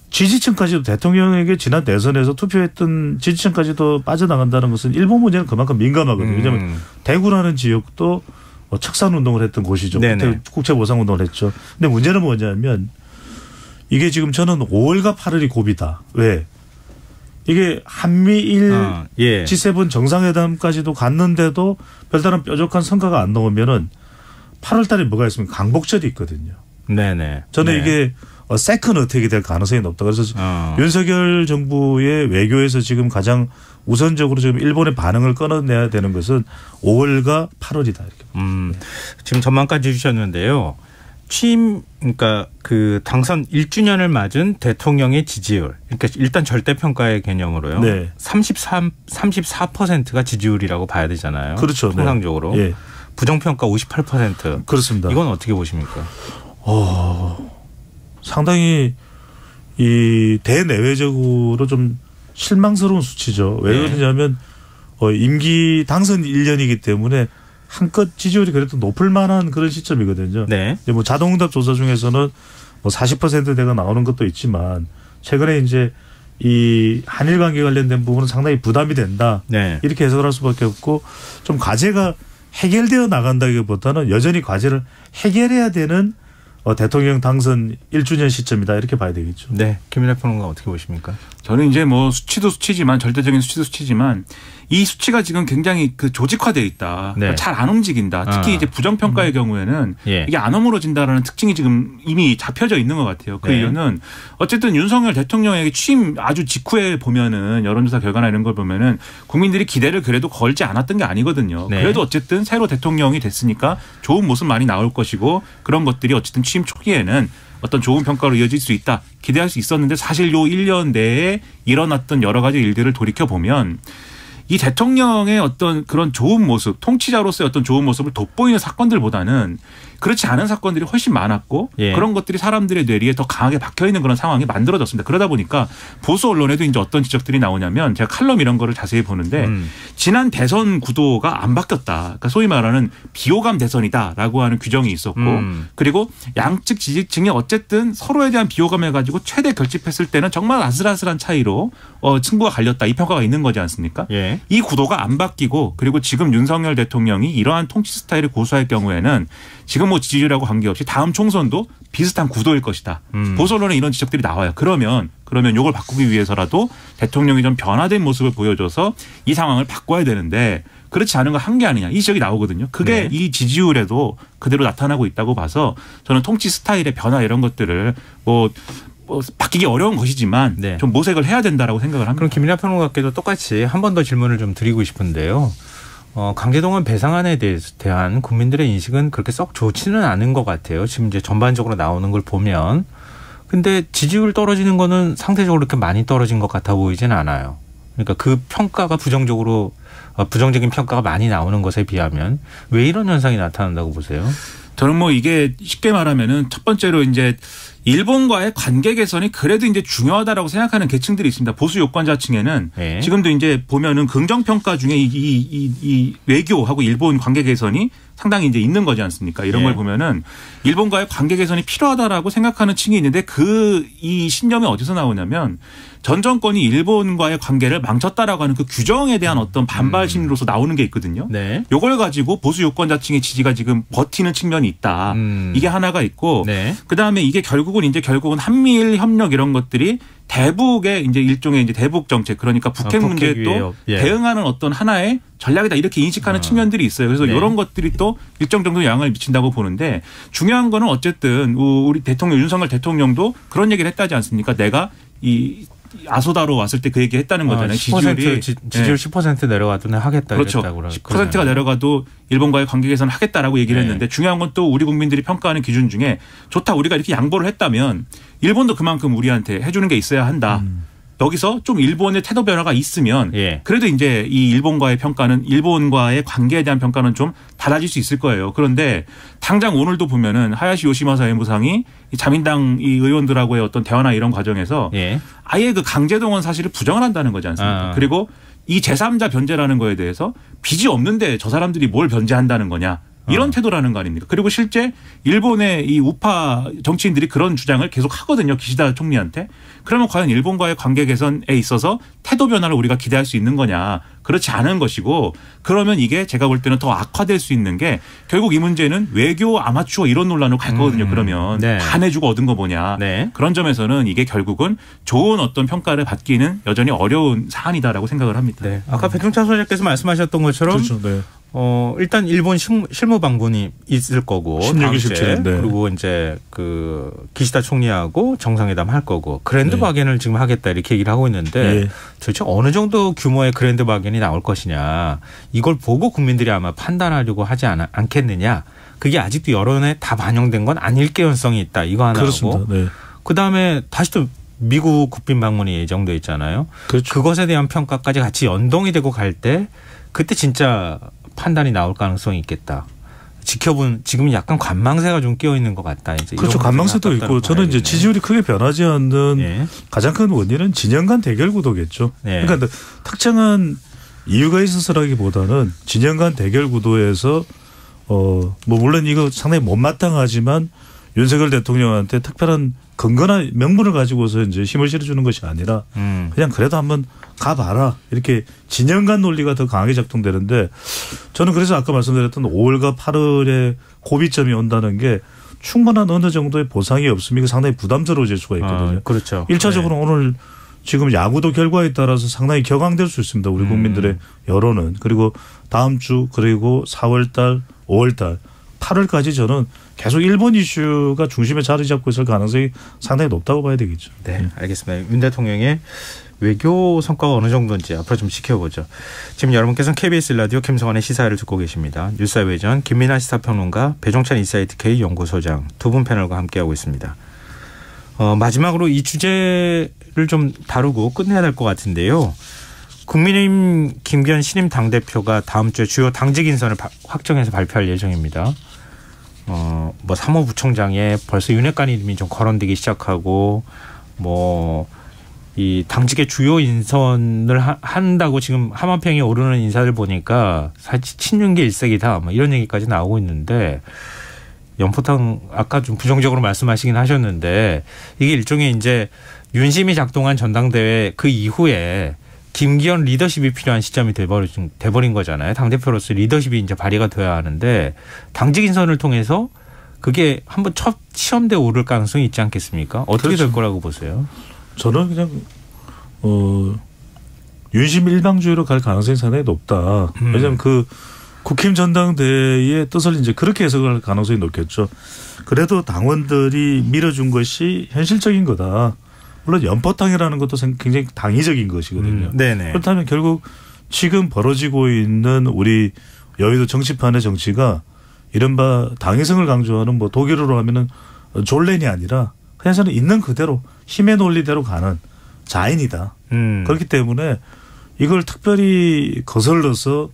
[SPEAKER 5] 지지층까지도 대통령에게 지난 대선에서 투표했던 지지층까지도 빠져나간다는 것은 일본 문제는 그만큼 민감하거든요. 왜냐하면 대구라는 지역도 척산운동을 했던 곳이죠. 국채보상운동을 했죠. 근데 문제는 뭐냐면 이게 지금 저는 5월과 8월이 고비다. 왜? 이게 한미일 G7 정상회담까지도 갔는데도 별다른 뾰족한 성과가 안 나오면은 8월 달에 뭐가 있습니까? 강복절이 있거든요.
[SPEAKER 2] 네네.
[SPEAKER 5] 저는 이게 세컨 어택이 될 가능성이 높다. 그래서 윤석열 정부의 외교에서 지금 가장 우선적으로 지금 일본의 반응을 끊어내야 되는 것은 5월과 8월이다. 이렇게.
[SPEAKER 2] 지금 전망까지 주셨는데요. 그러니까 그 당선 1주년을 맞은 대통령의 지지율. 그러니까 일단 절대평가의 개념으로요.
[SPEAKER 5] 네.
[SPEAKER 2] 34%가 지지율이라고 봐야 되잖아요.
[SPEAKER 5] 그렇죠.
[SPEAKER 2] 통상적으로.
[SPEAKER 5] 네.
[SPEAKER 2] 부정평가 58%.
[SPEAKER 5] 그렇습니다.
[SPEAKER 2] 이건 어떻게 보십니까?
[SPEAKER 5] 상당히 이 대내외적으로 좀 실망스러운 수치죠. 왜 그러냐면 임기 당선 1년이기 때문에 한껏 지지율이 그래도 높을 만한 그런 시점이거든요.
[SPEAKER 2] 네.
[SPEAKER 5] 이제 뭐 자동응답 조사 중에서는 뭐 40%대가 나오는 것도 있지만 최근에 이제 이 한일 관계 관련된 부분은 상당히 부담이 된다.
[SPEAKER 2] 네.
[SPEAKER 5] 이렇게 해석을 할 수밖에 없고 좀 과제가 해결되어 나간다기보다는 여전히 과제를 해결해야 되는 대통령 당선 1주년 시점이다 이렇게 봐야 되겠죠.
[SPEAKER 2] 네, 김민하 평론가 어떻게 보십니까?
[SPEAKER 4] 저는 이제 뭐 수치도 수치지만 절대적인 수치도 수치지만 이 수치가 지금 굉장히 그 조직화되어 있다.
[SPEAKER 2] 네.
[SPEAKER 4] 잘 안 움직인다. 특히 이제 부정평가의 경우에는 이게 안 어우러진다라는 특징이 지금 이미 잡혀져 있는 것 같아요. 그 이유는 어쨌든 윤석열 대통령에게 취임 아주 직후에 보면은 여론조사 결과나 이런 걸 보면은 국민들이 기대를 그래도 걸지 않았던 게 아니거든요.
[SPEAKER 2] 네.
[SPEAKER 4] 그래도 어쨌든 새로 대통령이 됐으니까 좋은 모습 많이 나올 것이고 그런 것들이 어쨌든 취임 초기에는 어떤 좋은 평가로 이어질 수 있다. 기대할 수 있었는데 사실 요 1년 내에 일어났던 여러 가지 일들을 돌이켜보면 이 대통령의 어떤 그런 좋은 모습, 통치자로서의 어떤 좋은 모습을 돋보이는 사건들보다는 그렇지 않은 사건들이 훨씬 많았고 그런 것들이 사람들의 뇌리에 더 강하게 박혀있는 그런 상황이 만들어졌습니다. 그러다 보니까 보수 언론에도 이제 어떤 지적들이 나오냐면 제가 칼럼 이런 거를 자세히 보는데 지난 대선 구도가 안 바뀌었다. 그러니까 소위 말하는 비호감 대선이다라고 하는 규정이 있었고 그리고 양측 지지층이 어쨌든 서로에 대한 비호감을 가지고 최대 결집했을 때는 정말 아슬아슬한 차이로 승부가 갈렸다. 이 평가가 있는 거지 않습니까? 이 구도가 안 바뀌고 그리고 지금 윤석열 대통령이 이러한 통치 스타일을 고수할 경우에는 지금 뭐 지지율하고 관계없이 다음 총선도 비슷한 구도일 것이다. 보수 언론에 이런 지적들이 나와요. 그러면 이걸 바꾸기 위해서라도 대통령이 좀 변화된 모습을 보여줘서 이 상황을 바꿔야 되는데 그렇지 않은 거 한 게 아니냐. 이 지적이 나오거든요. 그게 이 지지율에도 그대로 나타나고 있다고 봐서 저는 통치 스타일의 변화 이런 것들을 뭐 바뀌기 어려운 것이지만 좀 모색을 해야 된다라고 생각을 합니다.
[SPEAKER 2] 그럼 김민하 평론가께도 똑같이 한 번 더 질문을 좀 드리고 싶은데요. 강제동원 배상안에 대한 국민들의 인식은 그렇게 썩 좋지는 않은 것 같아요. 지금 이제 전반적으로 나오는 걸 보면. 근데 지지율 떨어지는 거는 상대적으로 그렇게 많이 떨어진 것 같아 보이지는 않아요. 그러니까 그 평가가 부정적인 평가가 많이 나오는 것에 비하면 왜 이런 현상이 나타난다고 보세요?
[SPEAKER 4] 저는 뭐 이게 쉽게 말하면은 첫 번째로 이제 일본과의 관계 개선이 그래도 이제 중요하다라고 생각하는 계층들이 있습니다. 보수 유권자층에는 지금도 이제 보면은 긍정 평가 중에 이 외교하고 일본 관계 개선이 상당히 이제 있는 거지 않습니까? 이런 걸 보면은 일본과의 관계 개선이 필요하다라고 생각하는 층이 있는데 이 신념이 어디서 나오냐면 전 정권이 일본과의 관계를 망쳤다라고 하는 그 규정에 대한 어떤 반발 심리로서 나오는 게 있거든요. 이걸 가지고 보수 유권자층의 지지가 지금 버티는 측면이 있다. 이게 하나가 있고 그다음에 이게 결국은 한미일 협력 이런 것들이 대북의 이제 일종의 이제 대북 정책 그러니까 북핵 문제에 또 대응하는 어떤 하나의 전략이다 이렇게 인식하는 측면들이 있어요. 그래서 이런 것들이 또 일정 정도 영향을 미친다고 보는데 중요한 거는 어쨌든 우리 대통령 윤석열 대통령도 그런 얘기를 했다지 않습니까? 내가 이 아소다로 왔을 때 그 얘기 했다는 거잖아요.
[SPEAKER 2] 지지율 10% 내려가도 하겠다.
[SPEAKER 4] 그렇죠. 10%가 내려가도 일본과의 관계 개선을 하겠다라고 얘기를 했는데 중요한 건 또 우리 국민들이 평가하는 기준 중에 좋다 우리가 이렇게 양보를 했다면 일본도 그만큼 우리한테 해주는 게 있어야 한다. 여기서 좀 일본의 태도 변화가 있으면 그래도 이제 이 일본과의 관계에 대한 평가는 좀 달라질 수 있을 거예요. 그런데 당장 오늘도 보면은 하야시 요시마사 외무상이 자민당 이 의원들하고의 어떤 대화나 이런 과정에서 아예 그 강제동원 사실을 부정을 한다는 거지 않습니까? 그리고 이 제3자 변제라는 거에 대해서 빚이 없는데 저 사람들이 뭘 변제한다는 거냐. 이런 태도라는 거 아닙니까? 그리고 실제 일본의 이 우파 정치인들이 그런 주장을 계속 하거든요. 기시다 총리한테. 그러면 과연 일본과의 관계 개선에 있어서 태도 변화를 우리가 기대할 수 있는 거냐. 그렇지 않은 것이고 그러면 이게 제가 볼 때는 더 악화될 수 있는 게 결국 이 문제는 외교 아마추어 이런 논란으로 갈 거거든요. 그러면
[SPEAKER 2] 네.
[SPEAKER 4] 다 내주고 얻은 거 뭐냐.
[SPEAKER 2] 네.
[SPEAKER 4] 그런 점에서는 이게 결국은 좋은 어떤 평가를 받기는 여전히 어려운 사안이다라고 생각을 합니다.
[SPEAKER 2] 네. 아까 배종찬 소장께서 말씀하셨던 것처럼
[SPEAKER 5] 그렇죠. 네.
[SPEAKER 2] 일단 일본 실무 방문이 있을 거고
[SPEAKER 5] 16일,
[SPEAKER 2] 다음 주에
[SPEAKER 5] 17일, 네.
[SPEAKER 2] 그리고 이제 그 기시다 총리하고 정상회담 할 거고 그랜드
[SPEAKER 5] 네.
[SPEAKER 2] 바겐을 지금 하겠다 이렇게 얘기를 하고 있는데
[SPEAKER 5] 네.
[SPEAKER 2] 도대체 어느 정도 규모의 그랜드 바겐이 나올 것이냐 이걸 보고 국민들이 아마 판단하려고 하지 않겠느냐 그게 아직도 여론에 다 반영된 건 아닐 개연성이 있다 이거 하나
[SPEAKER 5] 그렇습니다.
[SPEAKER 2] 하고
[SPEAKER 5] 네.
[SPEAKER 2] 그다음에 다시 또 미국 국빈 방문이 예정돼 있잖아요.
[SPEAKER 5] 그렇죠.
[SPEAKER 2] 그것에 대한 평가까지 같이 연동이 되고 갈 때 그때 진짜 판단이 나올 가능성이 있겠다. 지금은 약간 관망세가 좀 끼어 있는 것 같다. 이제
[SPEAKER 5] 그렇죠.
[SPEAKER 2] 이런
[SPEAKER 5] 관망세도
[SPEAKER 2] 부분을
[SPEAKER 5] 있고 저는 이제
[SPEAKER 2] 봐야겠네요.
[SPEAKER 5] 지지율이 크게 변하지 않는
[SPEAKER 2] 예.
[SPEAKER 5] 가장 큰 원인은 진영 간 대결 구도겠죠.
[SPEAKER 2] 네.
[SPEAKER 5] 그러니까 특정한 이유가 있어서라기보다는 진영 간 대결 구도에서 뭐 물론 이거 상당히 못마땅하지만 윤석열 대통령한테 특별한 근거나 명분을 가지고서 이제 힘을 실어주는 것이 아니라 그냥 그래도 한번 가봐라 이렇게 진영 간 논리가 더 강하게 작동되는데 저는 그래서 아까 말씀드렸던 5월과 8월에 고비점이 온다는 게 충분한 어느 정도의 보상이 없으면 이거 상당히 부담스러워질 수가 있거든요.
[SPEAKER 2] 그렇죠.
[SPEAKER 5] 1차적으로
[SPEAKER 2] 네.
[SPEAKER 5] 오늘 지금 야구도 결과에 따라서 상당히 격앙될 수 있습니다. 우리 국민들의 여론은. 그리고 다음 주 그리고 4월 달 5월 달 8월까지 저는 계속 일본 이슈가 중심에 자리 잡고 있을 가능성이 상당히 높다고 봐야 되겠죠.
[SPEAKER 2] 네, 알겠습니다. 윤 대통령의 외교 성과가 어느 정도인지 앞으로 좀 지켜보죠. 지금 여러분께서는 KBS 라디오 김성환의 시사회를 듣고 계십니다. 뉴스외전 김민하 시사평론가 배종찬 인사이트 K 연구소장 두 분 패널과 함께하고 있습니다. 마지막으로 이 주제를 좀 다루고 끝내야 될 것 같은데요. 국민의힘 김기현 신임 당대표가 다음 주에 주요 당직 인선을 확정해서 발표할 예정입니다. 뭐 사무부총장에 벌써 윤핵관 이름이 좀 거론되기 시작하고 이 당직의 주요 인선을 한다고 지금 하마평에 오르는 인사를 보니까 사실 친윤계 일색이다 뭐 이런 얘기까지 나오고 있는데 연포탕 아까 좀 부정적으로 말씀하시긴 하셨는데 이게 일종의 이제 윤심이 작동한 전당대회 그 이후에 김기현 리더십이 필요한 시점이 돼버린 거잖아요. 당대표로서 리더십이 이제 발휘가 돼야 하는데 당직 인선을 통해서 그게 한번 첫 시험대에 오를 가능성이 있지 않겠습니까? 어떻게
[SPEAKER 5] 그렇죠.
[SPEAKER 2] 될 거라고 보세요?
[SPEAKER 5] 저는 그냥 윤심 일방주의로 갈 가능성이 상당히 높다. 왜냐하면 그 국힘 전당대회의 뜻을 이제 그렇게 해석할 가능성이 높겠죠. 그래도 당원들이 밀어준 것이 현실적인 거다. 물론 연포탕이라는 것도 굉장히 당위적인 것이거든요.
[SPEAKER 2] 네네.
[SPEAKER 5] 그렇다면 결국 지금 벌어지고 있는 우리 여의도 정치판의 정치가 이른바 당위성을 강조하는 뭐 독일어로 하면은 졸렌이 아니라 그냥 저는 있는 그대로 힘의 논리대로 가는 자인이다. 그렇기 때문에 이걸 특별히 거슬러서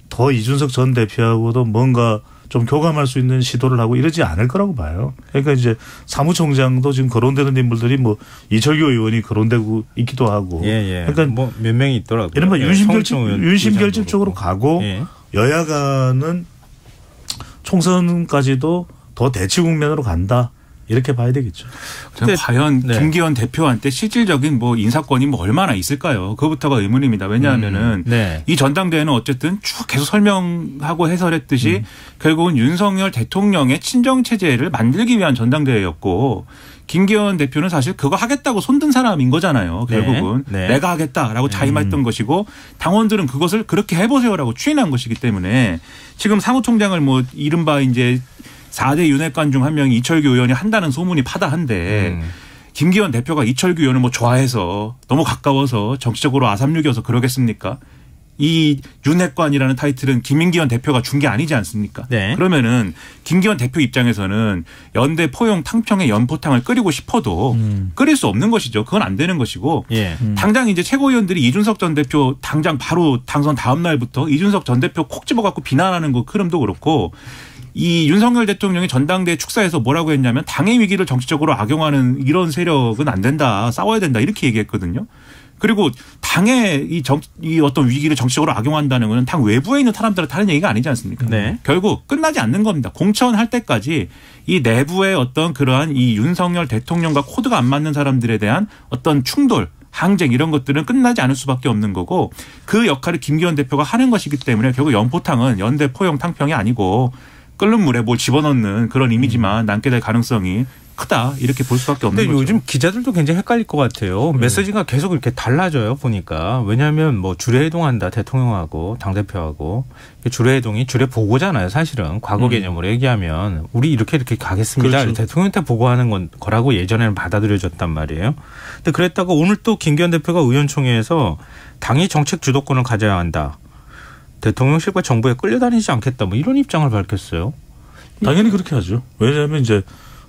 [SPEAKER 5] 더 이준석 전 대표하고도 뭔가 좀 교감할 수 있는 시도를 하고 이러지 않을 거라고 봐요. 그러니까 이제 사무총장도 지금 거론되는 인물들이 뭐 이철규 의원이 거론되고 있기도 하고.
[SPEAKER 2] 예.
[SPEAKER 5] 그러니까
[SPEAKER 2] 뭐 몇 명이 있더라고요.
[SPEAKER 5] 이른바
[SPEAKER 2] 예,
[SPEAKER 5] 윤심결집 쪽으로 가고
[SPEAKER 2] 예.
[SPEAKER 5] 여야가는 총선까지도 더 대치 국면으로 간다. 이렇게 봐야 되겠죠.
[SPEAKER 4] 그럼 과연
[SPEAKER 2] 네.
[SPEAKER 4] 김기현 대표한테 실질적인 뭐 인사권이 뭐 얼마나 있을까요? 그거부터가 의문입니다. 왜냐하면은
[SPEAKER 2] 네.
[SPEAKER 4] 이 전당대회는 어쨌든 쭉 계속 설명하고 해설했듯이 결국은 윤석열 대통령의 친정 체제를 만들기 위한 전당대회였고 김기현 대표는 사실 그거 하겠다고 손든 사람인 거잖아요. 결국은
[SPEAKER 2] 네.
[SPEAKER 4] 내가 하겠다라고 자임했던 것이고 당원들은 그것을 그렇게 해보세요라고 추인한 것이기 때문에 지금 사무총장을 뭐 이른바 이제 4대 윤핵관 중 한 명이 이철규 의원이 한다는 소문이 파다한데 김기현 대표가 이철규 의원을 뭐 좋아해서 너무 가까워서 정치적으로 아삼육이어서 그러겠습니까? 이 윤핵관이라는 타이틀은 김기현 대표가 준 게 아니지 않습니까?
[SPEAKER 2] 네.
[SPEAKER 4] 그러면은 김기현 대표 입장에서는 연대 포용 탕평의 연포탕을 끓이고 싶어도 끓일 수 없는 것이죠. 그건 안 되는 것이고
[SPEAKER 2] 예.
[SPEAKER 4] 당장 이제 최고위원들이 이준석 전 대표 당장 바로 당선 다음 날부터 이준석 전 대표 콕 집어갖고 비난하는 그 흐름도 그렇고 이 윤석열 대통령이 전당대회 축사에서 뭐라고 했냐면 당의 위기를 정치적으로 악용하는 이런 세력은 안 된다. 싸워야 된다. 이렇게 얘기했거든요. 그리고 당의 이 어떤 위기를 정치적으로 악용한다는 것은 당 외부에 있는 사람들한테 하는 얘기가 아니지 않습니까?
[SPEAKER 2] 네.
[SPEAKER 4] 결국 끝나지 않는 겁니다. 공천할 때까지 이 내부의 어떤 그러한 이 윤석열 대통령과 코드가 안 맞는 사람들에 대한 어떤 충돌, 항쟁 이런 것들은 끝나지 않을 수밖에 없는 거고 그 역할을 김기현 대표가 하는 것이기 때문에 결국 연포탕은 연대 포용 탕평이 아니고 끓는 물에 뭘 집어넣는 그런 이미지만 남게 될 가능성이 크다 이렇게 볼 수밖에 없는
[SPEAKER 2] 근데
[SPEAKER 4] 거죠.
[SPEAKER 2] 요즘 기자들도 굉장히 헷갈릴 것 같아요. 메시지가 계속 이렇게 달라져요 보니까. 왜냐하면 뭐 주례회동한다 대통령하고 당대표하고. 주례회동이 주례보고잖아요 사실은. 과거 개념으로 얘기하면 우리 이렇게 가겠습니다.
[SPEAKER 5] 그렇죠.
[SPEAKER 2] 대통령한테 보고하는 거라고 예전에는 받아들여졌단 말이에요. 근데 그랬다가 오늘 또 김기현 대표가 의원총회에서 당이 정책 주도권을 가져야 한다. 대통령실과 정부에 끌려다니지 않겠다. 뭐 이런 입장을 밝혔어요.
[SPEAKER 5] 당연히 그렇게 하죠. 왜냐하면 이제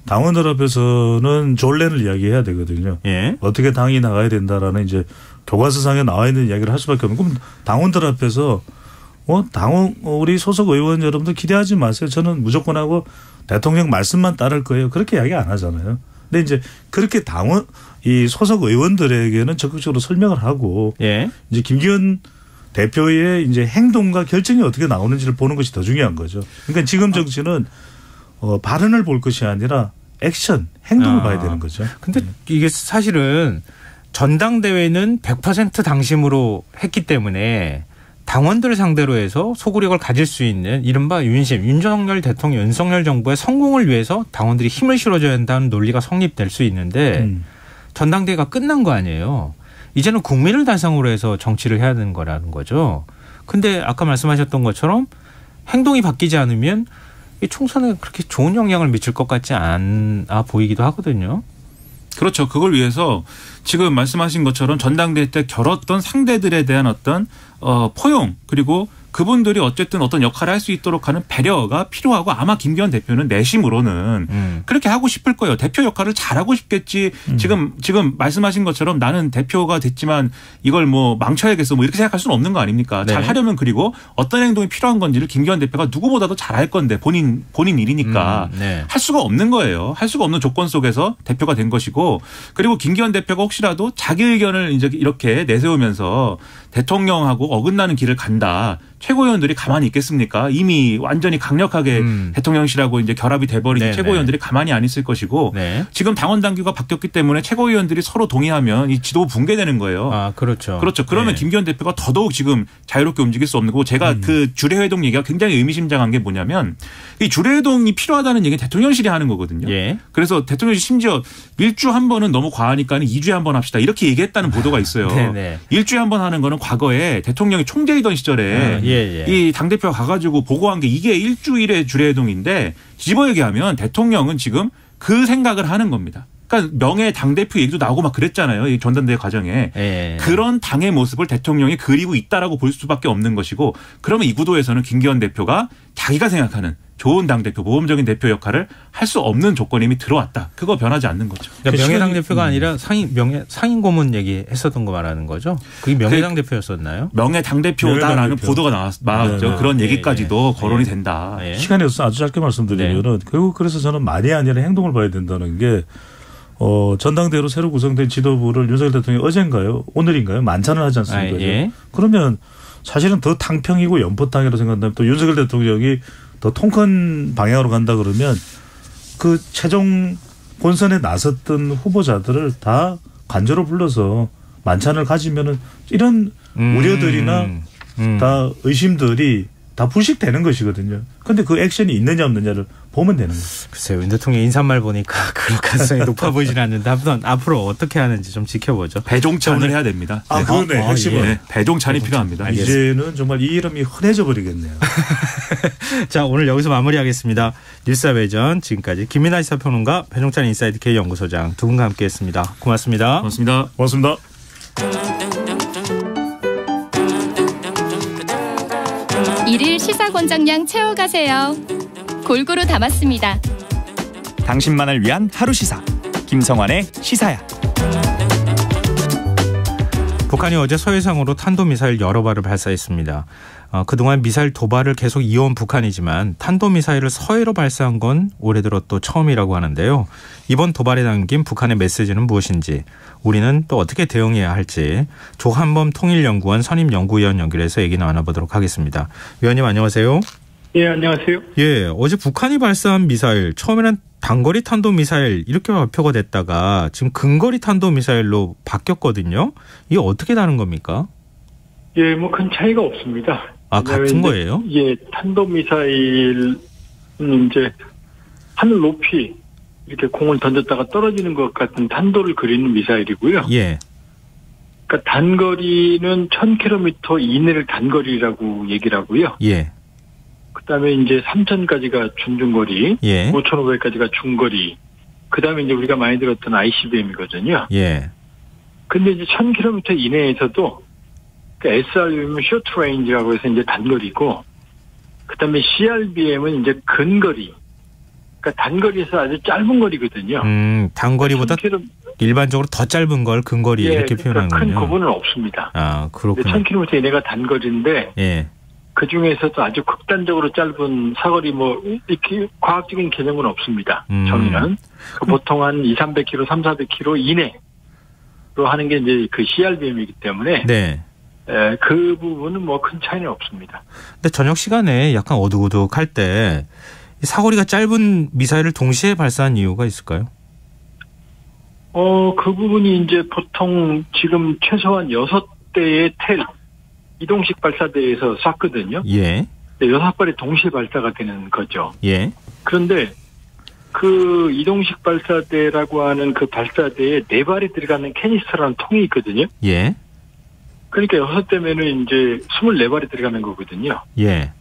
[SPEAKER 5] 당원들 앞에서는 존례를 이야기해야 되거든요.
[SPEAKER 2] 예.
[SPEAKER 5] 어떻게 당이 나가야 된다라는 이제 교과서상에 나와 있는 이야기를 할 수밖에 없는. 그럼 당원들 앞에서 당원 우리 소속 의원 여러분들 기대하지 마세요. 저는 무조건 하고 대통령 말씀만 따를 거예요. 그렇게 이야기 안 하잖아요. 근데 이제 그렇게 당원 이 소속 의원들에게는 적극적으로 설명을 하고
[SPEAKER 2] 예.
[SPEAKER 5] 이제 김기현 대표의 이제 행동과 결정이 어떻게 나오는지를 보는 것이 더 중요한 거죠. 그러니까 지금 정치는 발언을 볼 것이 아니라 액션, 행동을 봐야 되는 거죠.
[SPEAKER 2] 근데 이게 사실은 전당대회는 100% 당심으로 했기 때문에 당원들을 상대로 해서 소구력을 가질 수 있는 이른바 윤심, 윤석열 대통령, 윤석열 정부의 성공을 위해서 당원들이 힘을 실어줘야 한다는 논리가 성립될 수 있는데 전당대회가 끝난 거 아니에요. 이제는 국민을 대상으로 해서 정치를 해야 되는 거라는 거죠. 근데 아까 말씀하셨던 것처럼 행동이 바뀌지 않으면 이 총선에 그렇게 좋은 영향을 미칠 것 같지 않아 보이기도 하거든요.
[SPEAKER 4] 그렇죠. 그걸 위해서 지금 말씀하신 것처럼 전당대회 때 겨뤘던 상대들에 대한 어떤 포용 그리고 그분들이 어쨌든 어떤 역할을 할 수 있도록 하는 배려가 필요하고 아마 김기현 대표는 내심으로는 그렇게 하고 싶을 거예요. 대표 역할을 잘하고 싶겠지. 지금 말씀하신 것처럼 나는 대표가 됐지만 이걸 뭐 망쳐야겠어 뭐 이렇게 생각할 수는 없는 거 아닙니까?
[SPEAKER 2] 네.
[SPEAKER 4] 잘 하려면 그리고 어떤 행동이 필요한 건지를 김기현 대표가 누구보다도 잘할 건데 본인 일이니까
[SPEAKER 2] 네.
[SPEAKER 4] 할 수가 없는 거예요. 할 수가 없는 조건 속에서 대표가 된 것이고 그리고 김기현 대표가 혹시라도 자기 의견을 이제 이렇게 내세우면서 대통령하고 어긋나는 길을 간다. 최고위원들이 가만히 있겠습니까? 이미 완전히 강력하게 대통령실하고 이제 결합이 돼버린
[SPEAKER 2] 네네.
[SPEAKER 4] 최고위원들이 가만히 안 있을 것이고
[SPEAKER 2] 네.
[SPEAKER 4] 지금 당원 당규가 바뀌었기 때문에 최고위원들이 서로 동의하면 이 지도부 붕괴되는 거예요.
[SPEAKER 2] 아, 그렇죠.
[SPEAKER 4] 그렇죠. 그러면
[SPEAKER 2] 네.
[SPEAKER 4] 김기현 대표가 더더욱 지금 자유롭게 움직일 수 없는 거고 제가 그 주례회동 얘기가 굉장히 의미심장한 게 뭐냐면 이 주례회동이 필요하다는 얘기는 대통령실이 하는 거거든요.
[SPEAKER 2] 예.
[SPEAKER 4] 그래서 대통령실이 심지어 일주 한 번은 너무 과하니까 2주에 한 번 합시다. 이렇게 얘기했다는 보도가 있어요.
[SPEAKER 2] 네네.
[SPEAKER 4] 일주에 한 번 하는 거는 과거에 대통령이 총재이던 시절에
[SPEAKER 2] 예.
[SPEAKER 4] 이 당대표가 가가지고 보고한 게 이게 일주일의 주례회동인데 뒤집어 얘기하면 대통령은 지금 그 생각을 하는 겁니다. 그러니까 명예 당대표 얘기도 나오고 막 그랬잖아요. 이 전당대회 과정에.
[SPEAKER 2] 예.
[SPEAKER 4] 그런 당의 모습을 대통령이 그리고 있다라고 볼 수밖에 없는 것이고 그러면 이 구도에서는 김기현 대표가 자기가 생각하는 좋은 당대표, 모범적인 대표 역할을 할 수 없는 조건이 이미 들어왔다. 그거 변하지 않는 거죠.
[SPEAKER 2] 그러니까 명예당 대표가 아니라 상임 고문 얘기했었던 거 말하는 거죠. 그게 명예당 대표였었나요?
[SPEAKER 4] 명예 당대표다라는
[SPEAKER 5] 명예당대표.
[SPEAKER 4] 보도가 나왔죠.
[SPEAKER 5] 네.
[SPEAKER 4] 그런
[SPEAKER 2] 예,
[SPEAKER 4] 얘기까지도
[SPEAKER 2] 예.
[SPEAKER 4] 거론이
[SPEAKER 2] 예.
[SPEAKER 4] 된다.
[SPEAKER 2] 예.
[SPEAKER 5] 시간이 없어 아주 짧게 말씀드리면은 결국 그래서 저는 말이 아니라 행동을 봐야 된다는 게 전당대회로 새로 구성된 지도부를 윤석열 대통령이 어젠가요? 오늘인가요? 만찬을 하지 않습니까?
[SPEAKER 2] 아, 예.
[SPEAKER 5] 그러면 사실은 더 탕평이고 연포탕이라고 생각한다면 또 윤석열 대통령이 더 통큰 방향으로 간다 그러면 그 최종 본선에 나섰던 후보자들을 다 관저로 불러서 만찬을 가지면은 이런 우려들이나 다 의심들이 다 불식되는 것이거든요. 그런데 그 액션이 있느냐 없느냐를 보면 되는 거예요.
[SPEAKER 2] 글쎄요. 윤 대통령 인사말 보니까 그럴 가능성이 높아 보이진 않는데 한번 앞으로 어떻게 하는지 좀 지켜보죠.
[SPEAKER 4] 배종찬을 해야 됩니다.
[SPEAKER 5] 아, 그러네. 핵심은.
[SPEAKER 4] 네, 배종찬이 필요합니다.
[SPEAKER 5] 이제는 정말 이 이름이 흔해져 버리겠네요.
[SPEAKER 2] 자, 오늘 여기서 마무리하겠습니다. 뉴스외전 지금까지 김민하 시사평론가 배종찬 인사이드 K 연구소장 두 분과 함께했습니다. 고맙습니다.
[SPEAKER 4] 고맙습니다.
[SPEAKER 5] 고맙습니다.
[SPEAKER 3] 일일 시사권장량 채워가세요. 골고루 담았습니다.
[SPEAKER 6] 당신만을 위한 하루 시사 김성환의 시사야.
[SPEAKER 2] 북한이 어제 서해상으로 탄도미사일 여러 발을 발사했습니다. 그동안 미사일 도발을 계속 이어온 북한이지만 탄도미사일을 서해로 발사한 건 올해 들어 또 처음이라고 하는데요. 이번 도발에 담긴 북한의 메시지는 무엇인지, 우리는 또 어떻게 대응해야 할지 조한범 통일연구원 선임연구위원 연결해서 얘기 나눠보도록 하겠습니다. 위원님 안녕하세요.
[SPEAKER 7] 예, 안녕하세요.
[SPEAKER 2] 예, 어제 북한이 발사한 미사일, 처음에는 단거리 탄도미사일 이렇게 발표가 됐다가 지금 근거리 탄도미사일로 바뀌었거든요. 이게 어떻게 다른 겁니까?
[SPEAKER 7] 예, 뭐 큰 차이가 없습니다.
[SPEAKER 2] 아, 같은 거예요?
[SPEAKER 7] 예, 탄도미사일은 이제 하늘 높이 이렇게 공을 던졌다가 떨어지는 것 같은 탄도를 그리는 미사일이고요.
[SPEAKER 2] 예.
[SPEAKER 7] 그러니까 단거리는 1000km 이내를 단거리라고 얘기를 하고요.
[SPEAKER 2] 예.
[SPEAKER 7] 그다음에 이제 3000까지가 중거리,
[SPEAKER 2] 예.
[SPEAKER 7] 5500까지가 중거리. 그다음에 이제 우리가 많이 들었던 ICBM이거든요.
[SPEAKER 2] 예.
[SPEAKER 7] 근데 이제 1000km 이내에서도 그러니까 SRBM은 쇼트 레인지라고 해서 이제 단거리고, 그다음에 CRBM은 이제 근거리. 그러니까 단거리에서 아주 짧은 거리거든요.
[SPEAKER 2] 단거리보다
[SPEAKER 7] 1000km,
[SPEAKER 2] 일반적으로 더 짧은 걸 근거리
[SPEAKER 7] 예,
[SPEAKER 2] 이렇게
[SPEAKER 7] 그러니까
[SPEAKER 2] 표현하는군요.
[SPEAKER 7] 큰 구분은 없습니다.
[SPEAKER 2] 아, 그렇군요.
[SPEAKER 7] 1000km 이내가 단거리인데,
[SPEAKER 2] 예.
[SPEAKER 7] 그 중에서도 아주 극단적으로 짧은 사거리 뭐 이렇게 과학적인 개념은 없습니다. 정의는 보통 한 200-300km, 300-400km 이내로 하는 게 이제 그 CRBM이기 때문에
[SPEAKER 2] 네.
[SPEAKER 7] 그 부분은 뭐 큰 차이는 없습니다.
[SPEAKER 2] 근데 저녁 시간에 약간 어둑어둑할 때 사거리가 짧은 미사일을 동시에 발사한 이유가 있을까요?
[SPEAKER 7] 그 부분이 이제 보통 지금 최소한 6대의 텔 이동식 발사대에서 쐈거든요.
[SPEAKER 2] 예.
[SPEAKER 7] 6발이 동시에 발사가 되는 거죠.
[SPEAKER 2] 예.
[SPEAKER 7] 그런데 그 이동식 발사대라고 하는 그 발사대에 4발이 들어가는 캐니스터라는 통이 있거든요.
[SPEAKER 2] 예.
[SPEAKER 7] 그러니까 6대면은 이제 24발이 들어가는 거거든요.
[SPEAKER 2] 예.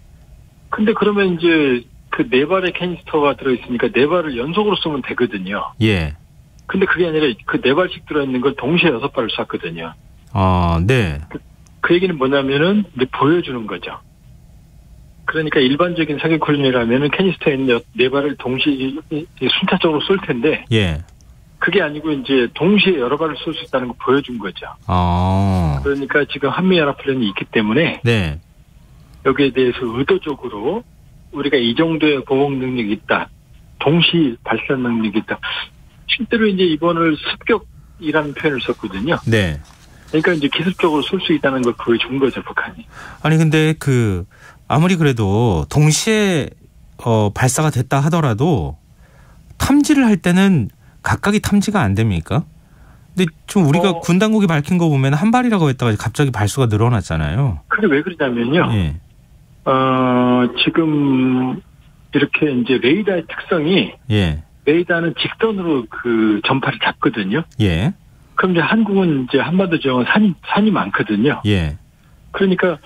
[SPEAKER 7] 근데 그러면 이제 그 4발의 캐니스터가 들어있으니까 4발을 연속으로 쏘면 되거든요.
[SPEAKER 2] 예.
[SPEAKER 7] 근데 그게 아니라 그 4발씩 들어있는 걸 동시에 6발을 쐈거든요.
[SPEAKER 2] 아, 네.
[SPEAKER 7] 그 얘기는 뭐냐면은 이제 보여주는 거죠. 그러니까 일반적인 사격 훈련이라면은 캐니스터에 있는 4발을 동시에 순차적으로 쏠 텐데.
[SPEAKER 2] 예.
[SPEAKER 7] 그게 아니고 이제 동시에 여러 발을 쏠 수 있다는 걸 보여준 거죠.
[SPEAKER 2] 아.
[SPEAKER 7] 그러니까 지금 한미연합훈련이 있기 때문에.
[SPEAKER 2] 네.
[SPEAKER 7] 여기에 대해서 의도적으로 우리가 이 정도의 보복 능력이 있다. 동시 발사 능력이 있다. 실제로 이제 이번을 습격이라는 표현을 썼거든요.
[SPEAKER 2] 네.
[SPEAKER 7] 그러니까 이제 기술적으로 쏠 수 있다는 걸 보여준 거죠, 북한이.
[SPEAKER 2] 아니 근데 아무리 그래도 동시에 발사가 됐다 하더라도 탐지를 할 때는 각각이 탐지가 안 됩니까? 근데 좀 우리가 군 당국이 밝힌 거 보면 한 발이라고 했다가 갑자기 발수가 늘어났잖아요.
[SPEAKER 7] 그게 왜 그러냐면요.
[SPEAKER 2] 예.
[SPEAKER 7] 지금 이렇게 이제 레이더의 특성이.
[SPEAKER 2] 예.
[SPEAKER 7] 레이더는 직선으로 그 전파를 잡거든요.
[SPEAKER 2] 예.
[SPEAKER 7] 그럼 이제 한국은 이제 한반도 지역은 산이 많거든요.
[SPEAKER 2] 예.
[SPEAKER 7] 그러니까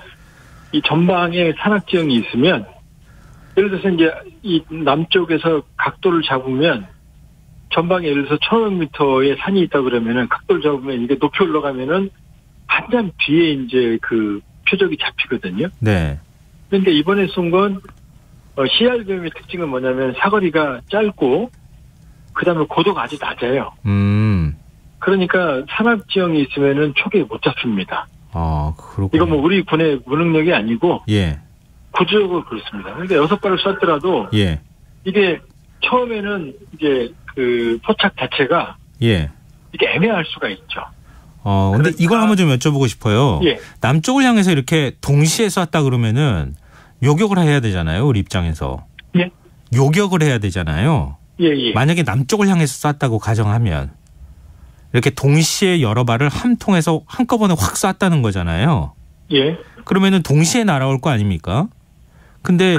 [SPEAKER 7] 이 전방에 산악 지형이 있으면, 예를 들어서 이제 이 남쪽에서 각도를 잡으면 전방에 예를 들어서 1500m의 산이 있다 그러면은 각도를 잡으면 이게 높이 올라가면은 한참 뒤에 이제 그 표적이 잡히거든요.
[SPEAKER 2] 네.
[SPEAKER 7] 그런데 이번에 쏜 건 CRBM의 특징은 뭐냐면 사거리가 짧고 그다음에 고도가 아주 낮아요. 그러니까 산악 지형이 있으면은 초기에 못 잡힙니다.
[SPEAKER 2] 아, 그렇군요.
[SPEAKER 7] 이거 뭐 우리 군의 무능력이 아니고.
[SPEAKER 2] 예.
[SPEAKER 7] 구조적으로 그렇습니다. 그러니까 6발을 쐈더라도.
[SPEAKER 2] 예.
[SPEAKER 7] 이게 처음에는 이제 그 포착 자체가.
[SPEAKER 2] 예.
[SPEAKER 7] 이게 애매할 수가 있죠.
[SPEAKER 2] 근데
[SPEAKER 7] 그러니까,
[SPEAKER 2] 이걸 한번 좀 여쭤보고 싶어요.
[SPEAKER 7] 예.
[SPEAKER 2] 남쪽을 향해서 이렇게 동시에 쐈다 그러면은 요격을 해야 되잖아요. 우리 입장에서.
[SPEAKER 7] 예.
[SPEAKER 2] 요격을 해야 되잖아요.
[SPEAKER 7] 예.
[SPEAKER 2] 만약에 남쪽을 향해서 쐈다고 가정하면 이렇게 동시에 여러 발을 한 통에서 한꺼번에 확 쐈다는 거잖아요.
[SPEAKER 7] 예.
[SPEAKER 2] 그러면은 동시에 날아올 거 아닙니까? 근데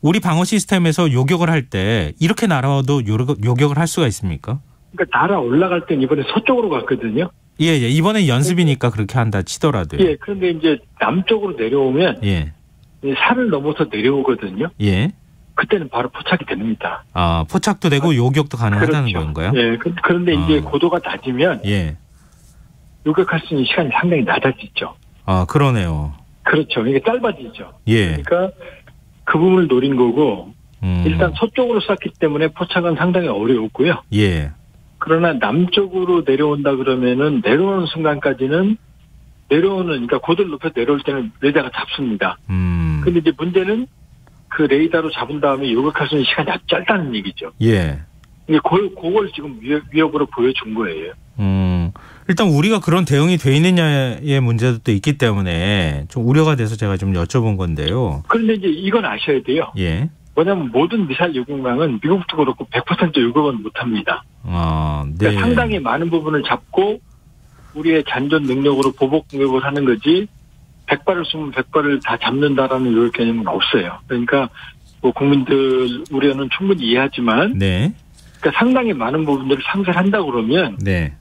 [SPEAKER 2] 우리 방어 시스템에서 요격을 할 때 이렇게 날아와도 요격을 할 수가 있습니까?
[SPEAKER 7] 그러니까 날아 올라갈 땐 이번에 서쪽으로 갔거든요.
[SPEAKER 2] 예. 이번엔 연습이니까 그렇게 한다 치더라도요.
[SPEAKER 7] 예. 그런데 이제 남쪽으로 내려오면.
[SPEAKER 2] 예.
[SPEAKER 7] 산을 넘어서 내려오거든요.
[SPEAKER 2] 예.
[SPEAKER 7] 그때는 바로 포착이 됩니다.
[SPEAKER 2] 아, 포착도 되고 요격도 가능하다는
[SPEAKER 7] 그렇죠.
[SPEAKER 2] 건가요?
[SPEAKER 7] 예. 그런데 이제 고도가 낮으면.
[SPEAKER 2] 예.
[SPEAKER 7] 요격할 수 있는 시간이 상당히 낮아지죠.
[SPEAKER 2] 아, 그러네요.
[SPEAKER 7] 그렇죠. 이게 짧아지죠.
[SPEAKER 2] 예.
[SPEAKER 7] 그러니까 그 부분을 노린 거고. 일단 서쪽으로 쐈기 때문에 포착은 상당히 어려웠고요.
[SPEAKER 2] 예.
[SPEAKER 7] 그러나 남쪽으로 내려온다 그러면은 내려오는 순간까지는 그러니까 고도를 높여 내려올 때는 레이더가 잡습니다. 근데 이제 문제는 그 레이더로 잡은 다음에 요격할 수 있는 시간이 아주 짧다는 얘기죠.
[SPEAKER 2] 예.
[SPEAKER 7] 이게 그걸 지금 위협으로 보여준 거예요.
[SPEAKER 2] 일단 우리가 그런 대응이 돼 있느냐의 문제도 또 있기 때문에 좀 우려가 돼서 제가 좀 여쭤본 건데요.
[SPEAKER 7] 그런데 이제 이건 아셔야 돼요.
[SPEAKER 2] 예.
[SPEAKER 7] 왜냐하면 모든 미사일 요격망은 미국도 그렇고 100% 요격은 못합니다.
[SPEAKER 2] 네.
[SPEAKER 7] 그러니까 상당히 많은 부분을 잡고 우리의 잔존 능력으로 보복 공격을 하는 거지 100발을 쏘면 100발을 다 잡는다라는 요격 개념은 없어요. 그러니까 뭐 국민들 우려는 충분히 이해하지만
[SPEAKER 2] 네.
[SPEAKER 7] 그러니까 상당히 많은 부분들을 상쇄를 한다고 그러면
[SPEAKER 2] 네.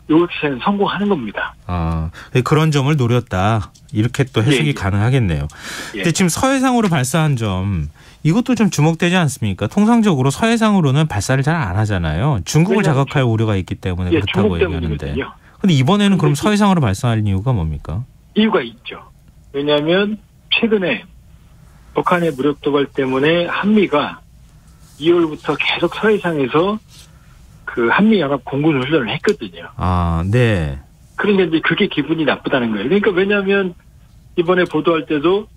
[SPEAKER 7] 요격시에는 성공하는 겁니다.
[SPEAKER 2] 그런 점을 노렸다. 이렇게 또 해석이
[SPEAKER 7] 예.
[SPEAKER 2] 가능하겠네요.
[SPEAKER 7] 예.
[SPEAKER 2] 근데 지금 서해상으로 발사한 점 이것도 좀 주목되지 않습니까? 통상적으로 서해상으로는 발사를 잘 안 하잖아요. 중국을 자극할 우려가 있기 때문에 그렇다고
[SPEAKER 7] 중국
[SPEAKER 2] 얘기하는데.
[SPEAKER 7] 때문이거든요.
[SPEAKER 2] 근데 이번에는 그럼 서해상으로 발사할 이유가 뭡니까?
[SPEAKER 7] 이유가 있죠. 왜냐하면 최근에 북한의 무력 도발 때문에 한미가 2월부터 계속 서해상에서 그 한미연합 공군 훈련을 했거든요.
[SPEAKER 2] 네.
[SPEAKER 7] 그러니까 이제 그게 기분이 나쁘다는 거예요. 그러니까 왜냐하면 이번에 보도할 때도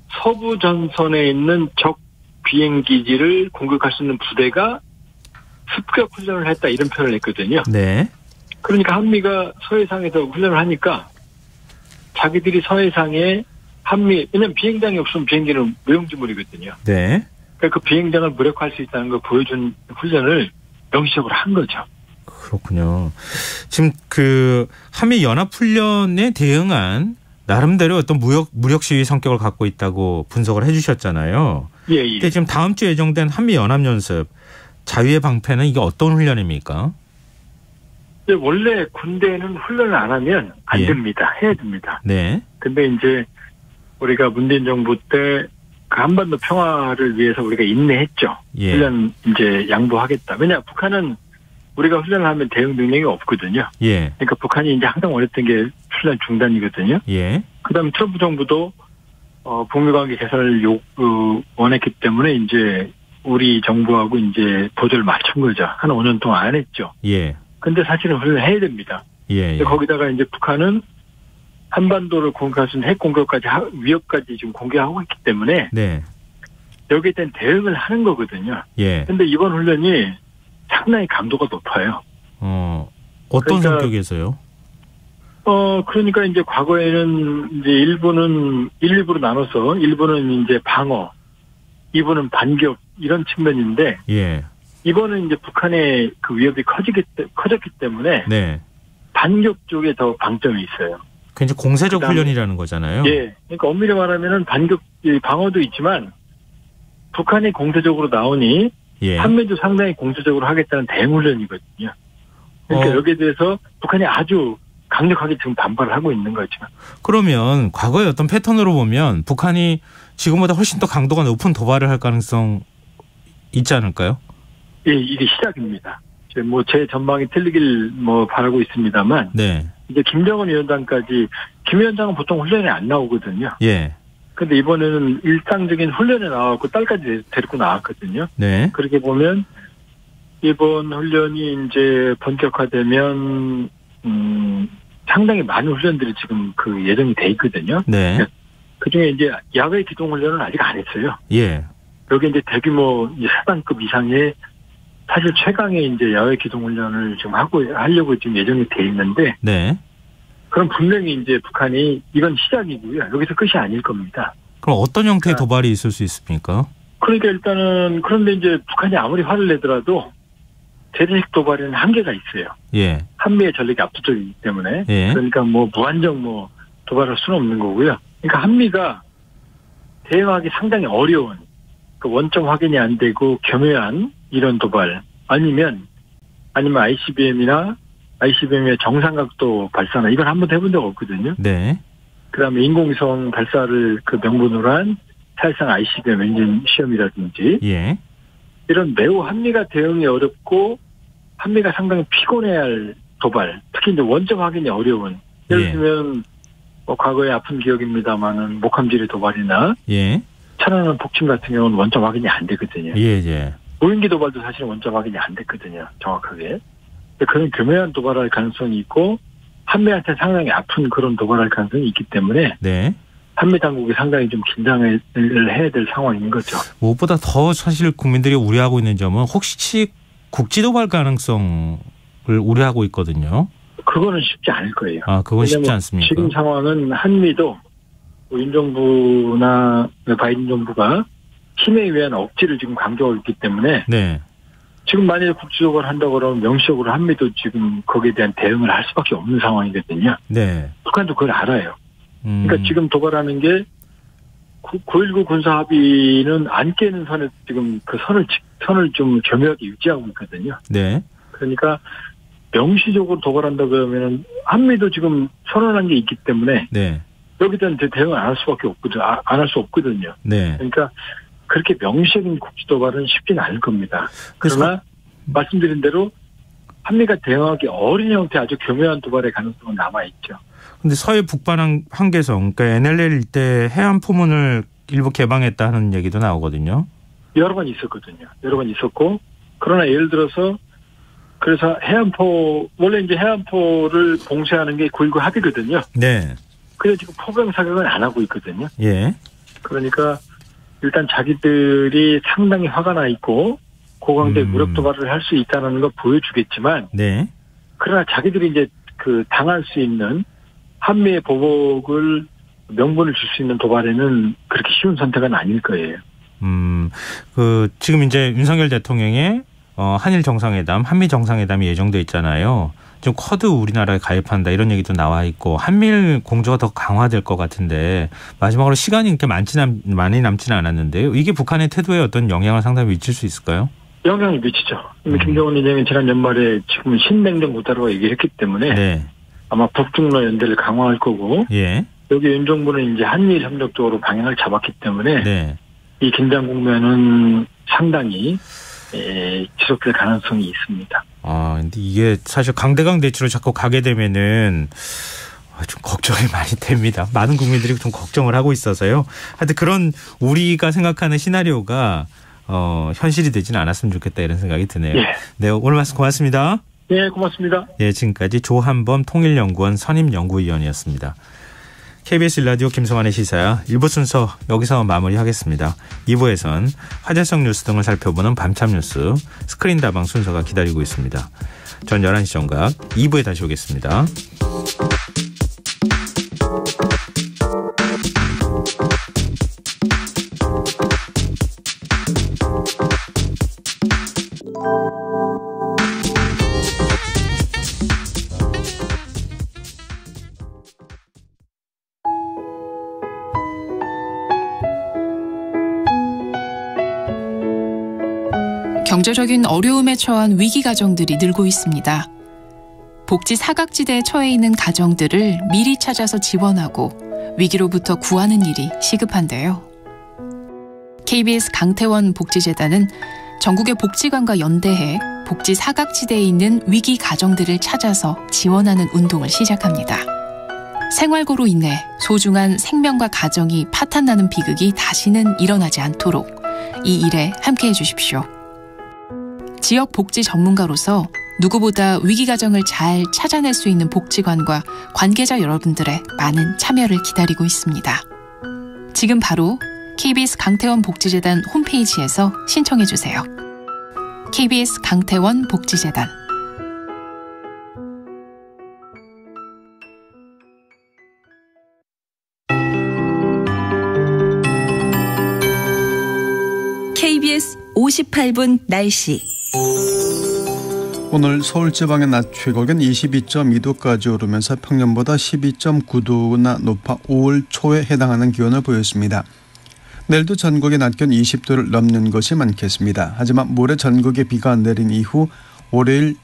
[SPEAKER 7] 서부 전선에 있는 적 비행기지를 공격할 수 있는 부대가 습격 훈련을 했다 이런 표현을 했거든요.
[SPEAKER 2] 네.
[SPEAKER 7] 그러니까 한미가 서해상에서 훈련을 하니까 자기들이 서해상에 왜냐면 비행장이 없으면 비행기는 무용지물이거든요.
[SPEAKER 2] 네.
[SPEAKER 7] 그러니까 그 비행장을 무력화할 수 있다는 걸 보여준 훈련을 명시적으로 한 거죠.
[SPEAKER 2] 그렇군요. 지금 그 한미 연합 훈련에 대응한 나름대로 어떤 무력 시위 성격을 갖고 있다고 분석을 해주셨잖아요.
[SPEAKER 7] 예.
[SPEAKER 2] 근데 지금 다음 주 예정된 한미 연합 연습 자유의 방패는 이게 어떤 훈련입니까?
[SPEAKER 7] 원래 군대는 훈련을 안 하면 안 됩니다. 해야 됩니다.
[SPEAKER 2] 네.
[SPEAKER 7] 근데 이제 우리가 문재인 정부 때 그 한반도 평화를 위해서 우리가 인내했죠.
[SPEAKER 2] 예.
[SPEAKER 7] 훈련 이제 양보하겠다. 왜냐 북한은 우리가 훈련을 하면 대응 능력이 없거든요.
[SPEAKER 2] 예.
[SPEAKER 7] 그러니까 북한이 이제 항상 원했던 게 훈련 중단이거든요.
[SPEAKER 2] 예.
[SPEAKER 7] 그다음에 트럼프 정부도 북미 관계 개선을 원했기 때문에 이제 우리 정부하고 이제 보조를 맞춘 거죠. 한 5년 동안 안 했죠.
[SPEAKER 2] 예.
[SPEAKER 7] 근데 사실은 훈련을 해야 됩니다.
[SPEAKER 2] 예.
[SPEAKER 7] 근데 거기다가 이제 북한은 한반도를 공격할 수 있는 핵 공격까지 위협까지 지금 공개하고 있기 때문에
[SPEAKER 2] 네.
[SPEAKER 7] 여기에 대한 대응을 하는 거거든요.
[SPEAKER 2] 예.
[SPEAKER 7] 근데 이번 훈련이 상당히 강도가 높아요.
[SPEAKER 2] 어떤
[SPEAKER 7] 그러니까,
[SPEAKER 2] 성격에서요?
[SPEAKER 7] 그러니까 이제 과거에는 이제 일부는 1, 2부로 나눠서 일부는 이제 방어, 2부는 반격 이런 측면인데
[SPEAKER 2] 예.
[SPEAKER 7] 이번은 이제 북한의 그 위협이 커졌기 때문에
[SPEAKER 2] 네.
[SPEAKER 7] 반격 쪽에 더 방점이 있어요.
[SPEAKER 2] 굉장히 공세적 훈련이라는 거잖아요.
[SPEAKER 7] 예. 그러니까 엄밀히 말하면은 방어도 있지만 북한이 공세적으로 나오니
[SPEAKER 2] 예.
[SPEAKER 7] 한미도 상당히 공세적으로 하겠다는 대응 훈련이거든요. 그러니까 여기에 대해서 북한이 아주 강력하게 지금 반발을 하고 있는 거죠.
[SPEAKER 2] 그러면 과거의 어떤 패턴으로 보면 북한이 지금보다 훨씬 더 강도가 높은 도발을 할 가능성 있지 않을까요?
[SPEAKER 7] 예, 이게 시작입니다. 제 전망이 틀리길 바라고 있습니다만.
[SPEAKER 2] 네.
[SPEAKER 7] 이제 김정은 위원장까지, 김 위원장은 보통 훈련에 안 나오거든요.
[SPEAKER 2] 예. 근데
[SPEAKER 7] 이번에는 일상적인 훈련에 나왔고 딸까지 데리고 나왔거든요.
[SPEAKER 2] 네.
[SPEAKER 7] 그렇게 보면 이번 훈련이 이제 본격화되면, 상당히 많은 훈련들이 지금 그 예정이 돼 있거든요.
[SPEAKER 2] 네.
[SPEAKER 7] 그 중에 이제 야외 기동 훈련은 아직 안 했어요.
[SPEAKER 2] 예.
[SPEAKER 5] 여기 이제 대규모 사단급 이상의 사실 최강의 이제 야외 기동 훈련을 지금 하려고 지금 예정이 돼 있는데.
[SPEAKER 2] 네.
[SPEAKER 5] 그럼 분명히 이제 북한이 이건 시작이고요. 여기서 끝이 아닐 겁니다.
[SPEAKER 2] 그럼 어떤 형태의 도발이 있을 수 있습니까?
[SPEAKER 5] 그러니까 일단은 그런데 이제 북한이 아무리 화를 내더라도 대대식 도발에는 한계가 있어요.
[SPEAKER 2] 예.
[SPEAKER 5] 한미의 전력이 압도적이기 때문에.
[SPEAKER 2] 예.
[SPEAKER 5] 그러니까 무한정 도발할 수는 없는 거고요. 그러니까 한미가 대응하기 상당히 어려운 그 원점 확인이 안 되고 겸허한 이런 도발 아니면 ICBM의 정상각도 발사나 이건 한 번도 해본 적 없거든요.
[SPEAKER 2] 네.
[SPEAKER 5] 그다음에 인공위성 발사를 그 명분으로 한 사실상 ICBM 엔진 시험이라든지
[SPEAKER 2] 예.
[SPEAKER 5] 이런 매우 한미가 대응이 어렵고 한미가 상당히 피곤해야 할 도발, 특히 이제 원점 확인이 어려운 예를 들면 과거에 아픈 기억입니다만은 목함지뢰 도발이나
[SPEAKER 2] 예.
[SPEAKER 5] 천안함 폭침 같은 경우는 원점 확인이 안 되거든요.
[SPEAKER 2] 예.
[SPEAKER 5] 무인기 도발도 사실 원점 확인이 안 됐거든요. 정확하게. 그런 교묘한 도발할 가능성이 있고
[SPEAKER 7] 한미한테 상당히 아픈 그런 도발할 가능성이 있기 때문에
[SPEAKER 2] 네.
[SPEAKER 7] 한미 당국이 상당히 좀 긴장을 해야 될 상황인 거죠.
[SPEAKER 2] 무엇보다 더 사실 국민들이 우려하고 있는 점은 혹시 국지 도발 가능성을 우려하고 있거든요.
[SPEAKER 7] 그거는 쉽지 않을 거예요.
[SPEAKER 2] 아, 그건 쉽지 않습니까?
[SPEAKER 7] 지금 상황은 한미도 윤 정부나 바이든 정부가 힘에 의한 억지를 지금 강조하고 있기 때문에
[SPEAKER 2] 네.
[SPEAKER 7] 지금 만약에 국지도발을 한다고 그러면 명시적으로 한미도 지금 거기에 대한 대응을 할 수밖에 없는 상황이거든요.
[SPEAKER 2] 네.
[SPEAKER 7] 북한도 그걸 알아요. 그러니까 지금 도발하는 게 9.19 군사합의는 안 깨는 선에 지금 그 선을 좀 교묘하게 유지하고 있거든요.
[SPEAKER 2] 네.
[SPEAKER 7] 그러니까 명시적으로 도발한다 그러면은 한미도 지금 선언한 게 있기 때문에
[SPEAKER 2] 네.
[SPEAKER 7] 여기에 대한 대응을 안 할 수밖에 없거든요. 안 할 수 없거든요.
[SPEAKER 2] 네.
[SPEAKER 7] 그러니까 그렇게 명시적인 국지 도발은 쉽지는 않을 겁니다. 그러나 말씀드린 대로 한미가 대응하기 어린 형태 아주 교묘한 도발의 가능성은 남아 있죠.
[SPEAKER 2] 근데 서해 북방 한계성, 그러니까 NLL 일대 해안 포문을 일부 개방했다 하는 얘기도 나오거든요.
[SPEAKER 7] 여러 번 있었거든요. 여러 번 있었고, 그러나 예를 들어서 그래서 원래 이제 해안포를 봉쇄하는 게 9.19 합의거든요.
[SPEAKER 2] 네.
[SPEAKER 7] 그래서 지금 포병 사격은 안 하고 있거든요.
[SPEAKER 2] 예.
[SPEAKER 7] 그러니까 일단 자기들이 상당히 화가 나 있고 고강도의 무력 도발을 할 수 있다는 걸 보여주겠지만,
[SPEAKER 2] 네. 그러나
[SPEAKER 7] 자기들이 이제 당할 수 있는 한미의 보복을 명분을 줄 수 있는 도발에는 그렇게 쉬운 선택은 아닐 거예요.
[SPEAKER 2] 지금 이제 윤석열 대통령의 한일 정상회담, 한미 정상회담이 예정돼 있잖아요. 좀 쿼드 우리나라에 가입한다 이런 얘기도 나와 있고 한미일 공조가 더 강화될 것 같은데 마지막으로 시간이 그렇게 많이 남지는 않았는데요. 이게 북한의 태도에 어떤 영향을 상당히 미칠 수 있을까요?
[SPEAKER 7] 영향이 미치죠. 김정은 위원장이 지난 연말에 지금 신냉전 국가라고 얘기를 했기 때문에
[SPEAKER 2] 네.
[SPEAKER 7] 아마 북중러 연대를 강화할 거고,
[SPEAKER 2] 예.
[SPEAKER 7] 여기 윤 정부는 이제 한미일 협력 쪽으로 방향을 잡았기 때문에
[SPEAKER 2] 네.
[SPEAKER 7] 이 긴장 국면은 상당히 지속될 가능성이 있습니다.
[SPEAKER 2] 근데 이게 사실 강대강 대치로 자꾸 가게 되면은 좀 걱정이 많이 됩니다. 많은 국민들이 좀 걱정을 하고 있어서요. 하여튼 그런 우리가 생각하는 시나리오가 현실이 되지는 않았으면 좋겠다 이런 생각이 드네요.
[SPEAKER 7] 예.
[SPEAKER 2] 네, 오늘 말씀 고맙습니다.
[SPEAKER 7] 네, 고맙습니다.
[SPEAKER 2] 네, 지금까지 조한범 통일연구원 선임연구위원이었습니다. KBS 1라디오 김성환의 시사 1부 순서 여기서 마무리하겠습니다. 2부에선 화제성 뉴스 등을 살펴보는 밤참 뉴스 스크린다방 순서가 기다리고 있습니다. 전 11시 정각 2부에 다시 오겠습니다.
[SPEAKER 8] 경제적인 어려움에 처한 위기 가정들이 늘고 있습니다. 복지 사각지대에 처해 있는 가정들을 미리 찾아서 지원하고 위기로부터 구하는 일이 시급한데요. KBS 강태원 복지재단은 전국의 복지관과 연대해 복지 사각지대에 있는 위기 가정들을 찾아서 지원하는 운동을 시작합니다. 생활고로 인해 소중한 생명과 가정이 파탄나는 비극이 다시는 일어나지 않도록 이 일에 함께해 주십시오. 지역 복지 전문가로서 누구보다 위기 가정을 잘 찾아낼 수 있는 복지관과 관계자 여러분들의 많은 참여를 기다리고 있습니다. 지금 바로 KBS 강태원 복지재단 홈페이지에서 신청해 주세요. KBS 강태원 복지재단.
[SPEAKER 9] KBS 58분 날씨.
[SPEAKER 10] 오늘 서울 지방의 낮 최고기온 22.2도까지 오르면서 평년보다 12.9도나 높아 5월 초에 해당하는 기온을 보였습니다. 내일도 전국의 낮 기온 20도를 넘는 것이 많겠습니다. 하지만 모레 전국에 비가 내린 이후 월요일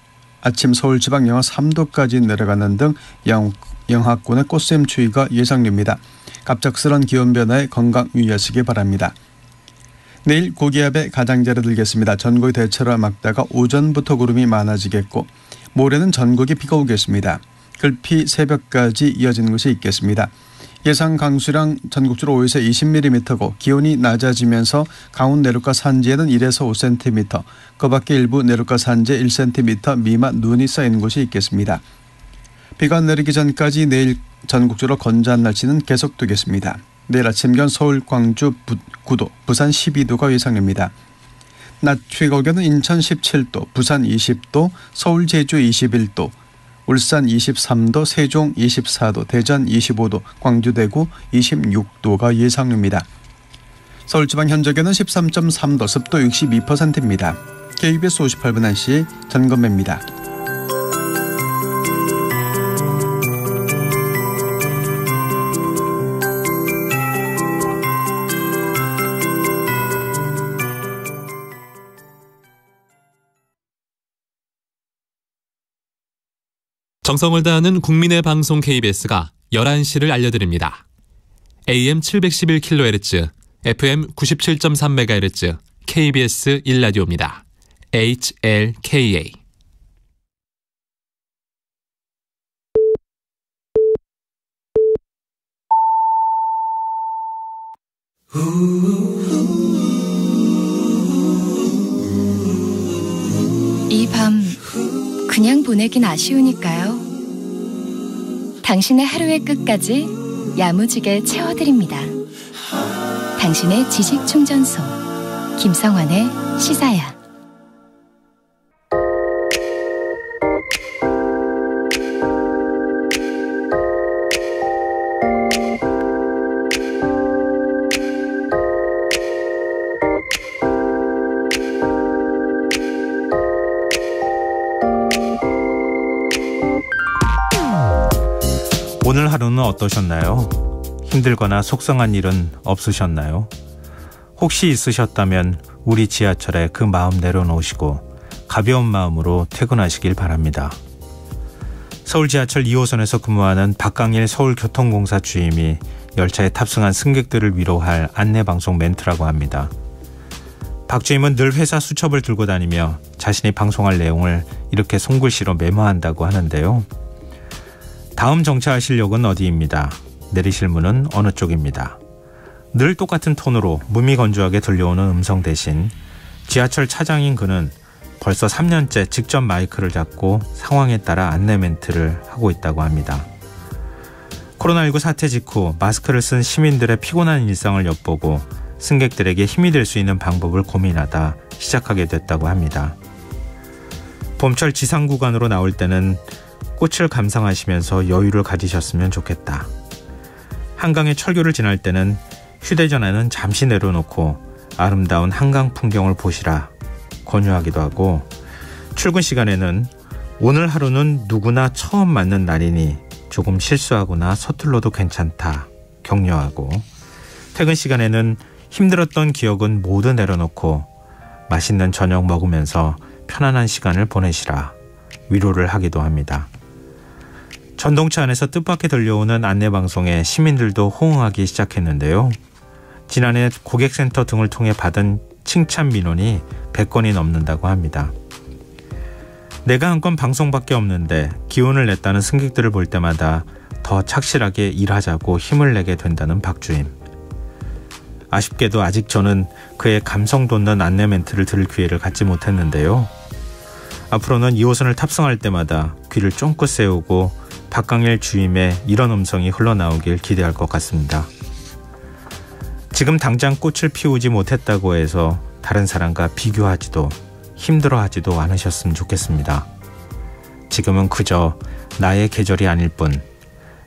[SPEAKER 10] 아침 서울 지방 영하 3도까지 내려가는 등 영하권의 꽃샘추위가 예상됩니다. 갑작스런 기온 변화에 건강 유의하시기 바랍니다. 내일 고기압의 가장자리 들겠습니다. 전국이 대체로 맑다가 오전부터 구름이 많아지겠고 모레는 전국에 비가 오겠습니다. 글피 새벽까지 이어지는 것이 있겠습니다. 예상 강수량 전국적으로 5에서 20mm고 기온이 낮아지면서 강원 내륙과 산지에는 1에서 5cm, 그 밖에 일부 내륙과 산지에 1cm 미만 눈이 쌓이는 곳이 있겠습니다. 비가 내리기 전까지 내일 전국적으로 건조한 날씨는 계속되겠습니다. 내일 아침 기온 서울, 광주 9도, 부산 12도가 예상됩니다. 낮 최고 기온은 인천 17도, 부산 20도, 서울, 제주 21도, 울산 23도, 세종 24도, 대전 25도, 광주, 대구 26도가 예상됩니다. 서울지방 현재 기온은 13.3도, 습도 62%입니다. KBS 58분 날씨 전건배입니다.
[SPEAKER 11] 정성을 다하는 국민의 방송 KBS가 11시를 알려드립니다. AM 711kHz, FM 97.3MHz, KBS 1라디오입니다. HLKA.
[SPEAKER 3] 이 밤 그냥 보내긴 아쉬우니까요. 당신의 하루의 끝까지 야무지게 채워드립니다. 당신의 지식충전소 김성환의 시사야.
[SPEAKER 2] 오늘 하루는 어떠셨나요? 힘들거나 속상한 일은 없으셨나요? 혹시 있으셨다면 우리 지하철에 그 마음 내려놓으시고 가벼운 마음으로 퇴근하시길 바랍니다. 서울 지하철 2호선에서 근무하는 박강일 서울교통공사 주임이 열차에 탑승한 승객들을 위로할 안내방송 멘트라고 합니다. 박 주임은 늘 회사 수첩을 들고 다니며 자신이 방송할 내용을 이렇게 손글씨로 메모한다고 하는데요. 다음 정차하실 역은 어디입니다. 내리실 문은 어느 쪽입니다. 늘 똑같은 톤으로 무미건조하게 들려오는 음성 대신 지하철 차장인 그는 벌써 3년째 직접 마이크를 잡고 상황에 따라 안내 멘트를 하고 있다고 합니다. 코로나19 사태 직후 마스크를 쓴 시민들의 피곤한 일상을 엿보고 승객들에게 힘이 될 수 있는 방법을 고민하다 시작하게 됐다고 합니다. 봄철 지상 구간으로 나올 때는 꽃을 감상하시면서 여유를 가지셨으면 좋겠다. 한강의 철교를 지날 때는 휴대전화는 잠시 내려놓고 아름다운 한강 풍경을 보시라 권유하기도 하고, 출근 시간에는 오늘 하루는 누구나 처음 맞는 날이니 조금 실수하거나 서툴러도 괜찮다 격려하고, 퇴근 시간에는 힘들었던 기억은 모두 내려놓고 맛있는 저녁 먹으면서 편안한 시간을 보내시라 위로를 하기도 합니다. 전동차 안에서 뜻밖의 들려오는 안내방송에 시민들도 호응하기 시작했는데요. 지난해 고객센터 등을 통해 받은 칭찬 민원이 100건이 넘는다고 합니다. 내가 한 건 방송밖에 없는데 기운을 냈다는 승객들을 볼 때마다 더 착실하게 일하자고 힘을 내게 된다는 박주임. 아쉽게도 아직 저는 그의 감성 돋는 안내 멘트를 들을 기회를 갖지 못했는데요. 앞으로는 2호선을 탑승할 때마다 귀를 쫑긋 세우고 박강일 주임의 이런 음성이 흘러나오길 기대할 것 같습니다. 지금 당장 꽃을 피우지 못했다고 해서 다른 사람과 비교하지도 힘들어하지도 않으셨으면 좋겠습니다. 지금은 그저 나의 계절이 아닐 뿐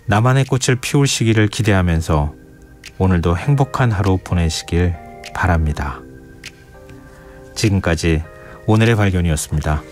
[SPEAKER 2] 나만의 꽃을 피울 시기를 기대하면서 오늘도 행복한 하루 보내시길 바랍니다. 지금까지 오늘의 발견이었습니다.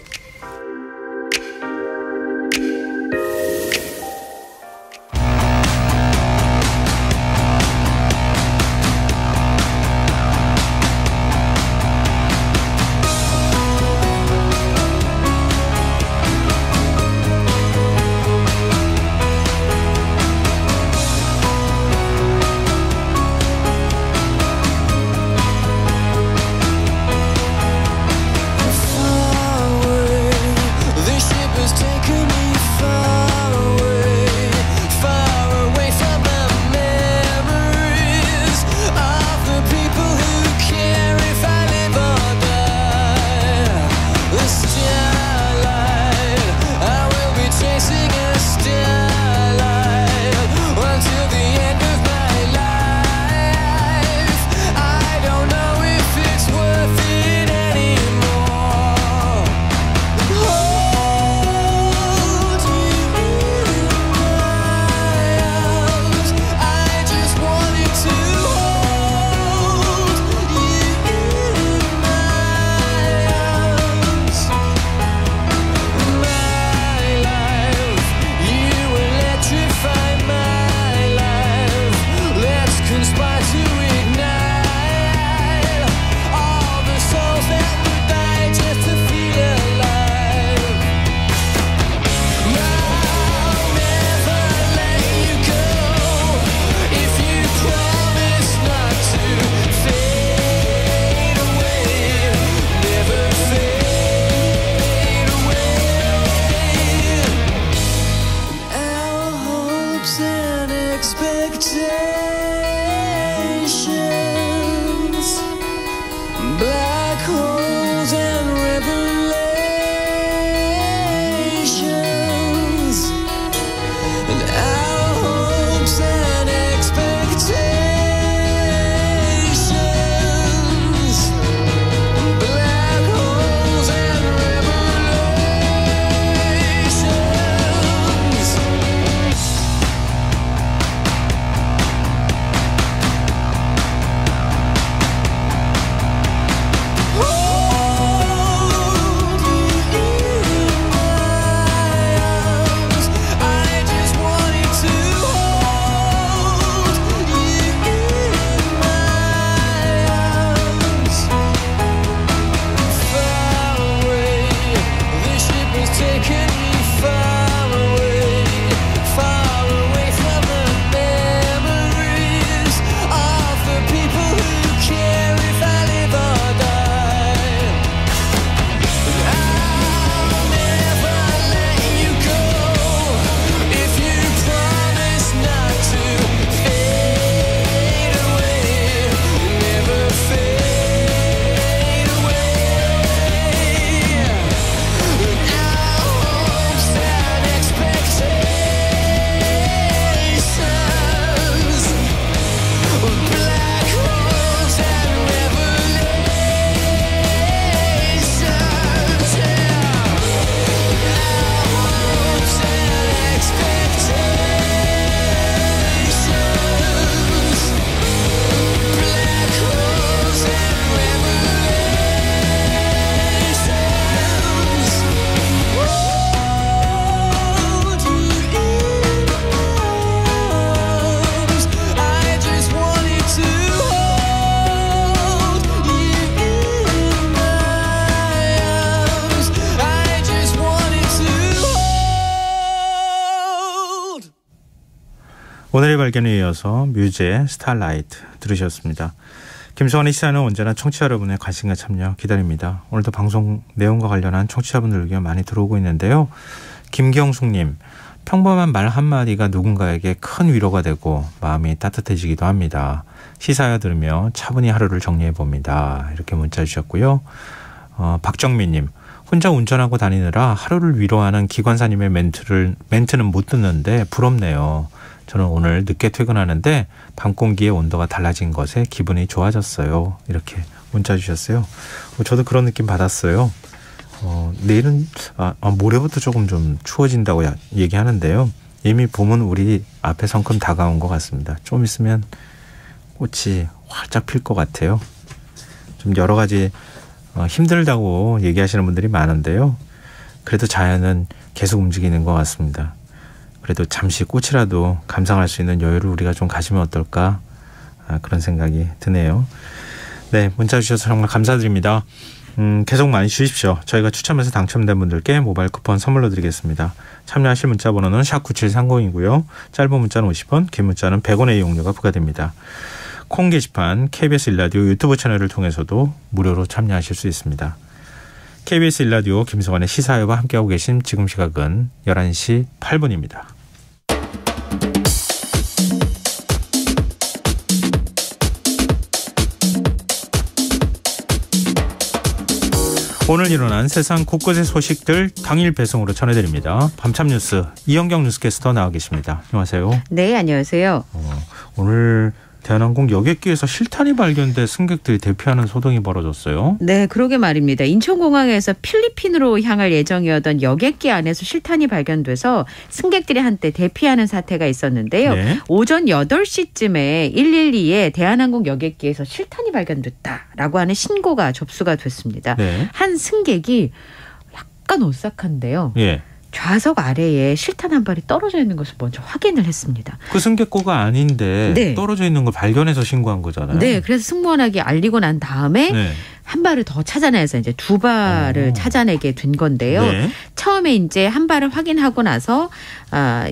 [SPEAKER 2] 오늘의 발견에 이어서 뮤즈의 스타라이트 들으셨습니다. 김성환의 시사는 언제나 청취자 여러분의 관심과 참여 기다립니다. 오늘도 방송 내용과 관련한 청취자분들 의견 많이 들어오고 있는데요. 김경숙님, 평범한 말 한마디가 누군가에게 큰 위로가 되고 마음이 따뜻해지기도 합니다. 시사야 들으며 차분히 하루를 정리해 봅니다. 이렇게 문자 주셨고요. 박정민님, 혼자 운전하고 다니느라 하루를 위로하는 기관사님의 멘트는 못 듣는데 부럽네요. 저는 오늘 늦게 퇴근하는데 밤 공기의 온도가 달라진 것에 기분이 좋아졌어요. 이렇게 문자 주셨어요. 저도 그런 느낌 받았어요. 내일은 모레부터 조금 좀 추워진다고 얘기하는데요. 이미 봄은 우리 앞에 성큼 다가온 것 같습니다. 좀 있으면 꽃이 활짝 필 것 같아요. 좀 여러 가지 힘들다고 얘기하시는 분들이 많은데요. 그래도 자연은 계속 움직이는 것 같습니다. 그래도 잠시 꽃이라도 감상할 수 있는 여유를 우리가 좀 가지면 어떨까 그런 생각이 드네요. 네, 문자 주셔서 정말 감사드립니다. 계속 많이 주십시오. 저희가 추첨해서 당첨된 분들께 모바일 쿠폰 선물로 드리겠습니다. 참여하실 문자 번호는 샵9730이고요. 짧은 문자는 50원, 긴 문자는 100원의 이용료가 부과됩니다. 콩 게시판 KBS 일라디오 유튜브 채널을 통해서도 무료로 참여하실 수 있습니다. KBS 일라디오 김성환의 시사회와 함께하고 계신 지금 시각은 11시 8분입니다. 오늘 일어난 세상 곳곳의 소식들 당일 배송으로 전해드립니다. 밤참 뉴스 이현경 뉴스캐스터 나와 계십니다. 안녕하세요.
[SPEAKER 12] 네, 안녕하세요.
[SPEAKER 2] 오늘 대한항공 여객기에서 실탄이 발견돼 승객들이 대피하는 소동이 벌어졌어요.
[SPEAKER 12] 네, 그러게 말입니다. 인천공항에서 필리핀으로 향할 예정이었던 여객기 안에서 실탄이 발견돼서 승객들이 한때 대피하는 사태가 있었는데요. 네. 오전 8시쯤에 112에 대한항공 여객기에서 실탄이 발견됐다라고 하는 신고가 접수가 됐습니다. 네. 한 승객이 약간 오싹한데요. 네. 좌석 아래에 실탄 한 발이 떨어져 있는 것을 먼저 확인을 했습니다.
[SPEAKER 2] 그 승객 거가 아닌데 네. 떨어져 있는 걸 발견해서 신고한 거잖아요.
[SPEAKER 12] 네, 그래서 승무원에게 알리고 난 다음에 네. 한 발을 더 찾아내서 이제 두 발을 찾아내게 된 건데요. 네. 처음에 이제 한 발을 확인하고 나서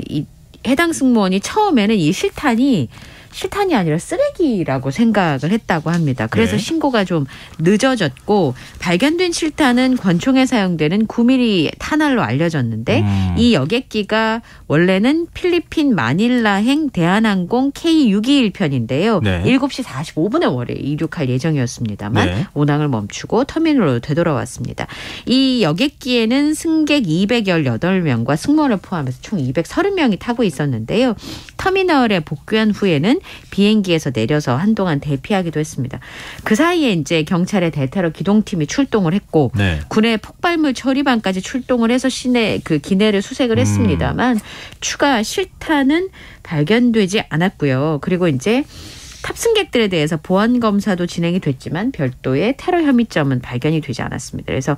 [SPEAKER 12] 이 해당 승무원이 처음에는 이 실탄이 아니라 쓰레기라고 생각을 했다고 합니다. 그래서 네. 신고가 좀 늦어졌고 발견된 실탄은 권총에 사용되는 9mm 탄알로 알려졌는데 이 여객기가 원래는 필리핀 마닐라행 대한항공 K621편인데요. 네. 7시 45분에 월에 이륙할 예정이었습니다만 네. 운항을 멈추고 터미널로 되돌아왔습니다. 이 여객기에는 승객 218명과 승무원을 포함해서 총 230명이 타고 있었는데요. 터미널에 복귀한 후에는 비행기에서 내려서 한동안 대피하기도 했습니다. 그 사이에 이제 경찰의 대테러 기동팀이 출동을 했고 네. 군의 폭발물 처리반까지 출동을 해서 시내 그 기내를 수색을 했습니다만 추가 실탄은 발견되지 않았고요. 그리고 이제 탑승객들에 대해서 보안 검사도 진행이 됐지만 별도의 테러 혐의점은 발견이 되지 않았습니다. 그래서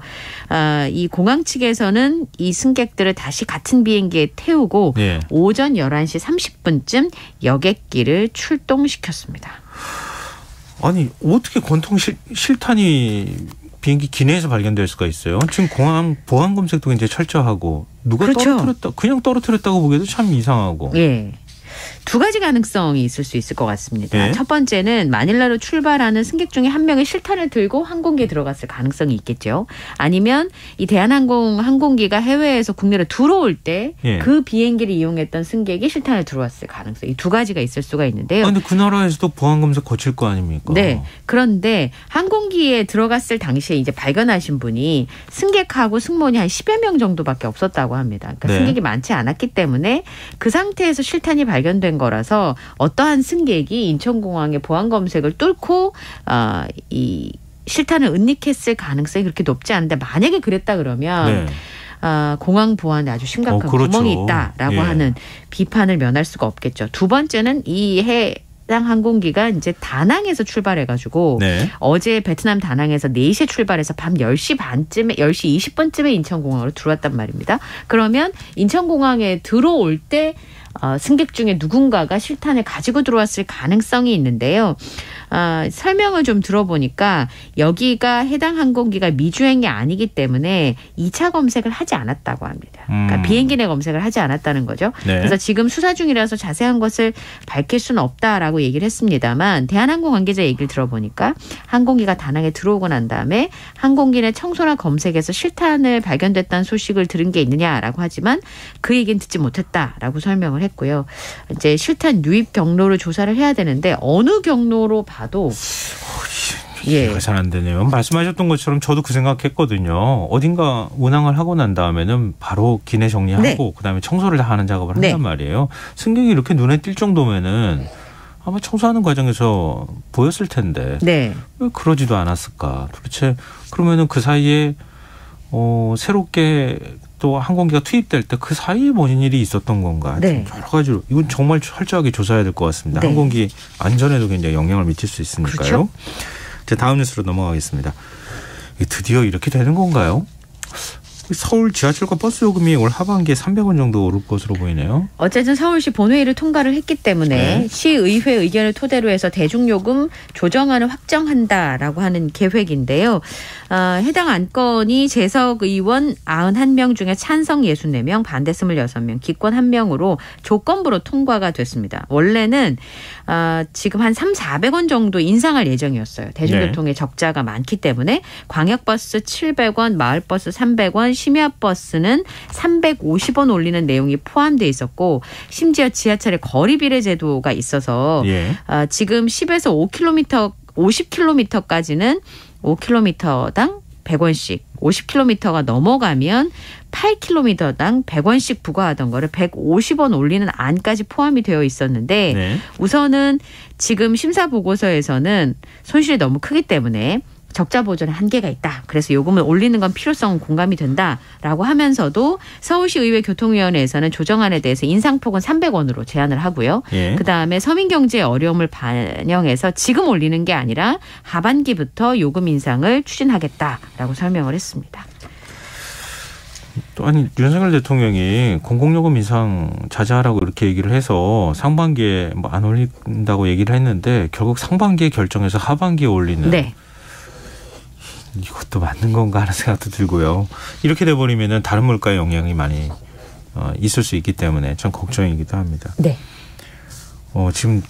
[SPEAKER 12] 이 공항 측에서는 이 승객들을 다시 같은 비행기에 태우고 네. 오전 11시 30분쯤 여객기를 출동시켰습니다.
[SPEAKER 2] 아니 어떻게 권총 실탄이 비행기 기내에서 발견될 수가 있어요? 지금 공항 보안 검색도 굉장히 철저하고 누가 그렇죠. 그냥 떨어뜨렸다고 보기에도 참 이상하고.
[SPEAKER 12] 예. 두 가지 가능성이 있을 수 있을 것 같습니다. 네. 첫 번째는 마닐라로 출발하는 승객 중에 한 명이 실탄을 들고 항공기에 들어갔을 가능성이 있겠죠. 아니면 이 대한항공 항공기가 해외에서 국내로 들어올 때 그 비행기를 이용했던 승객이 실탄을 들어왔을 가능성. 이 두 가지가 있을 수가 있는데요.
[SPEAKER 2] 그런데 그 나라에서도 보안검색 거칠 거 아닙니까?
[SPEAKER 12] 네. 그런데 항공기에 들어갔을 당시에 이제 발견하신 분이 승객하고 승무원이 한 10여 명 정도밖에 없었다고 합니다. 그러니까 네. 승객이 많지 않았기 때문에 그 상태에서 실탄이 발견된 거라서 어떠한 승객이 인천공항의 보안검색을 뚫고 이 실탄을 은닉했을 가능성이 그렇게 높지 않은데 만약에 그랬다 그러면 네. 공항 보안에 아주 심각한
[SPEAKER 2] 그렇죠.
[SPEAKER 12] 구멍이 있다라고 예. 하는 비판을 면할 수가 없겠죠. 두 번째는 이 해당 항공기가 이제 다낭에서 출발해가지고 네. 어제 베트남 다낭에서 4시에 출발해서 밤 10시 반쯤에 10시 20분쯤에 인천공항으로 들어왔단 말입니다. 그러면 인천공항에 들어올 때 승객 중에 누군가가 실탄을 가지고 들어왔을 가능성이 있는데요. 설명을 좀 들어보니까 여기가 해당 항공기가 미주행이 아니기 때문에 2차 검색을 하지 않았다고 합니다. 그러니까 비행기 내 검색을 하지 않았다는 거죠. 네. 그래서 지금 수사 중이라서 자세한 것을 밝힐 수는 없다라고 얘기를 했습니다만 대한항공 관계자 얘기를 들어보니까 항공기가 다낭에 들어오고 난 다음에 항공기 내 청소나 검색에서 실탄을 발견됐다는 소식을 들은 게 있느냐라고 하지만 그 얘기는 듣지 못했다라고 설명을 했고요. 이제 실탄 유입 경로를 조사를 해야 되는데 어느 경로로 봐도
[SPEAKER 2] 이해가 잘 안 되네요. 말씀하셨던 것처럼 저도 그 생각했거든요. 어딘가 운항을 하고 난 다음에는 바로 기내 정리하고 네. 그다음에 청소를 다 하는 작업을 한단 네. 말이에요. 승객이 이렇게 눈에 띌 정도면은 아마 청소하는 과정에서 보였을 텐데 네. 왜 그러지도 않았을까. 도대체 그러면은 그 사이에 새롭게 또 항공기가 투입될 때 그 사이에 뭔 일이 있었던 건가. 네. 여러 가지로 이건 정말 철저하게 조사해야 될 것 같습니다. 네. 항공기 안전에도 굉장히 영향을 미칠 수 있으니까요. 그렇죠? 이제 다음 뉴스로 넘어가겠습니다. 드디어 이렇게 되는 건가요? 서울 지하철과 버스 요금이 올 하반기에 300원 정도 오를 것으로 보이네요.
[SPEAKER 12] 어쨌든 서울시 본회의를 통과를 했기 때문에 네. 시의회 의견을 토대로 해서 대중요금 조정안을 확정한다라고 하는 계획인데요. 해당 안건이 재석 의원 91명 중에 찬성 64명, 반대 26명, 기권 1명으로 조건부로 통과가 됐습니다. 원래는 지금 한 300-400원 정도 인상할 예정이었어요. 대중교통에 네. 적자가 많기 때문에 광역버스 700원, 마을버스 300원, 심야버스는 350원 올리는 내용이 포함되어 있었고 심지어 지하철에 거리비례 제도가 있어서 예. 지금 10에서 50km까지는 5km당 100원씩 50km가 넘어가면 8km당 100원씩 부과하던 거를 150원 올리는 안까지 포함이 되어 있었는데 네. 우선은 지금 심사보고서에서는 손실이 너무 크기 때문에 적자 보전에 한계가 있다. 그래서 요금을 올리는 건 필요성은 공감이 된다라고 하면서도 서울시 의회 교통위원회에서는 조정안에 대해서 인상폭은 300원으로 제한을 하고요. 예. 그다음에 서민경제의 어려움을 반영해서 지금 올리는 게 아니라 하반기부터 요금 인상을 추진하겠다라고 설명을 했습니다.
[SPEAKER 2] 또 아니 윤석열 대통령이 공공요금 인상 자제하라고 이렇게 얘기를 해서 상반기에 뭐 안 올린다고 얘기를 했는데 결국 상반기에 결정해서 하반기에 올리는 네. 이것도 맞는 건가 하는 생각도 들고요. 이렇게 돼버리면은 다른 물가에 영향이 많이 있을 수 있기 때문에 좀 걱정이기도 합니다. 네. 지금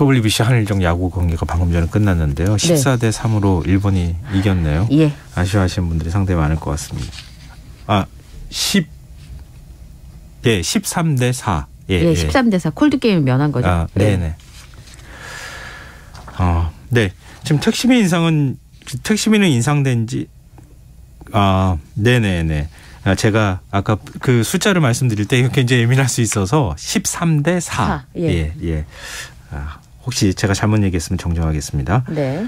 [SPEAKER 2] WBC 한일전 야구 경기가 방금 전에 끝났는데요. 14대 3으로 일본이 이겼네요. 예. 아쉬워하시는 분들이 상당히 많을 것 같습니다. 13대 4.
[SPEAKER 12] 예, 13대 4. 콜드 게임을 면한 거죠.
[SPEAKER 2] 네네. 네. 지금 택시비는 인상된 지 네네네. 제가 아까 그 숫자를 말씀드릴 때 굉장히 예민할 수 있어서 13대 4. 예. 예. 혹시 제가 잘못 얘기했으면 정정하겠습니다. 네.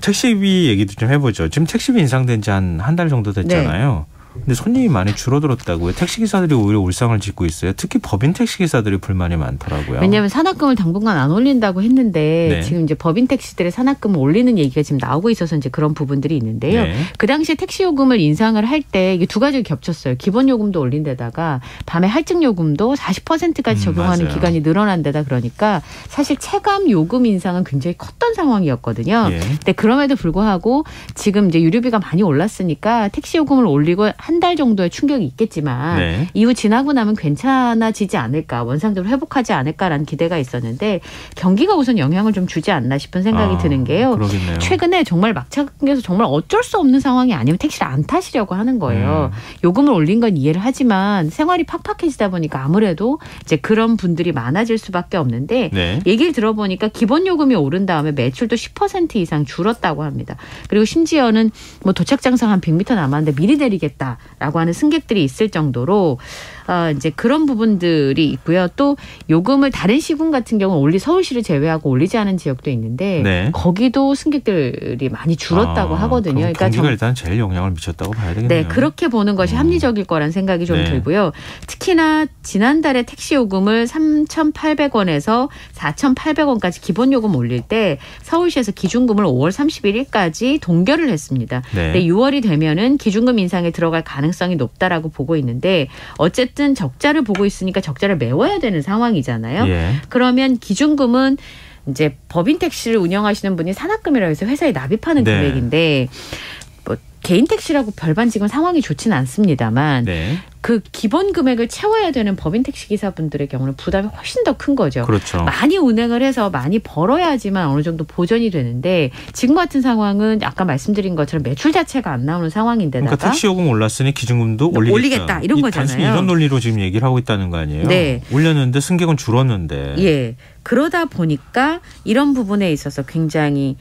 [SPEAKER 2] 택시비 얘기도 좀 해보죠. 지금 택시비 인상된 지 한 달 정도 됐잖아요. 네. 근데 손님이 많이 줄어들었다고요. 택시기사들이 오히려 울상을 짓고 있어요. 특히 법인 택시기사들이 불만이 많더라고요.
[SPEAKER 12] 왜냐하면 산악금을 당분간 안 올린다고 했는데 네. 지금 이제 법인 택시들의 산악금을 올리는 얘기가 지금 나오고 있어서 이제 그런 부분들이 있는데요. 네. 그 당시에 택시요금을 인상을 할 때 이게 두 가지가 겹쳤어요. 기본요금도 올린 데다가 밤에 할증요금도 40%까지 적용하는 맞아요. 기간이 늘어난 데다 그러니까 사실 체감 요금 인상은 굉장히 컸던 상황이었거든요. 네. 근데 그럼에도 불구하고 지금 이제 유류비가 많이 올랐으니까 택시요금을 올리고 한 달 정도의 충격이 있겠지만 네. 이후 지나고 나면 괜찮아지지 않을까 원상적으로 회복하지 않을까라는 기대가 있었는데 경기가 우선 영향을 좀 주지 않나 싶은 생각이 드는 게요.
[SPEAKER 2] 그러겠네요.
[SPEAKER 12] 최근에 정말 막차 끊겨서 정말 어쩔 수 없는 상황이 아니면 택시를 안 타시려고 하는 거예요. 요금을 올린 건 이해를 하지만 생활이 팍팍해지다 보니까 아무래도 이제 그런 분들이 많아질 수밖에 없는데 네. 얘기를 들어보니까 기본 요금이 오른 다음에 매출도 10% 이상 줄었다고 합니다. 그리고 심지어는 뭐 도착 장상 한 100m 남았는데 미리 내리겠다. 라고 하는 승객들이 있을 정도로 이제 그런 부분들이 있고요. 또 요금을 다른 시군 같은 경우는 서울시를 제외하고 올리지 않은 지역도 있는데 네. 거기도 승객들이 많이 줄었다고 하거든요.
[SPEAKER 2] 그러니까 경기가 일단 제일 영향을 미쳤다고 봐야 되겠네요.
[SPEAKER 12] 네, 그렇게 보는 것이 합리적일 거란 생각이 좀 들고요. 특히나 지난달에 택시 요금을 3,800원에서 4,800원까지 기본 요금 올릴 때 서울시에서 기준금을 5월 31일까지 동결을 했습니다. 네. 근데 6월이 되면은 기준금 인상에 들어갈 가능성이 높다라고 보고 있는데 어쨌든 적자를 보고 있으니까 적자를 메워야 되는 상황이잖아요. 예. 그러면 기준금은 이제 법인 택시를 운영하시는 분이 산학금이라고 해서 회사에 납입하는
[SPEAKER 2] 네.
[SPEAKER 12] 금액인데 뭐 개인 택시라고 별반 지금 상황이 좋지는 않습니다만
[SPEAKER 2] 네.
[SPEAKER 12] 그 기본 금액을 채워야 되는 법인 택시 기사분들의 경우는 부담이 훨씬 더 큰 거죠.
[SPEAKER 2] 그렇죠.
[SPEAKER 12] 많이 운행을 해서 많이 벌어야지만 어느 정도 보전이 되는데 지금 같은 상황은 아까 말씀드린 것처럼 매출 자체가 안 나오는 상황인데다가
[SPEAKER 2] 그러니까 택시 요금 올랐으니 기준금도
[SPEAKER 12] 올리겠다 이런 거잖아요.
[SPEAKER 2] 단순히 이런 논리로 지금 얘기를 하고 있다는 거 아니에요?
[SPEAKER 12] 네.
[SPEAKER 2] 올렸는데 승객은 줄었는데.
[SPEAKER 12] 예. 그러다 보니까 이런 부분에 있어서 굉장히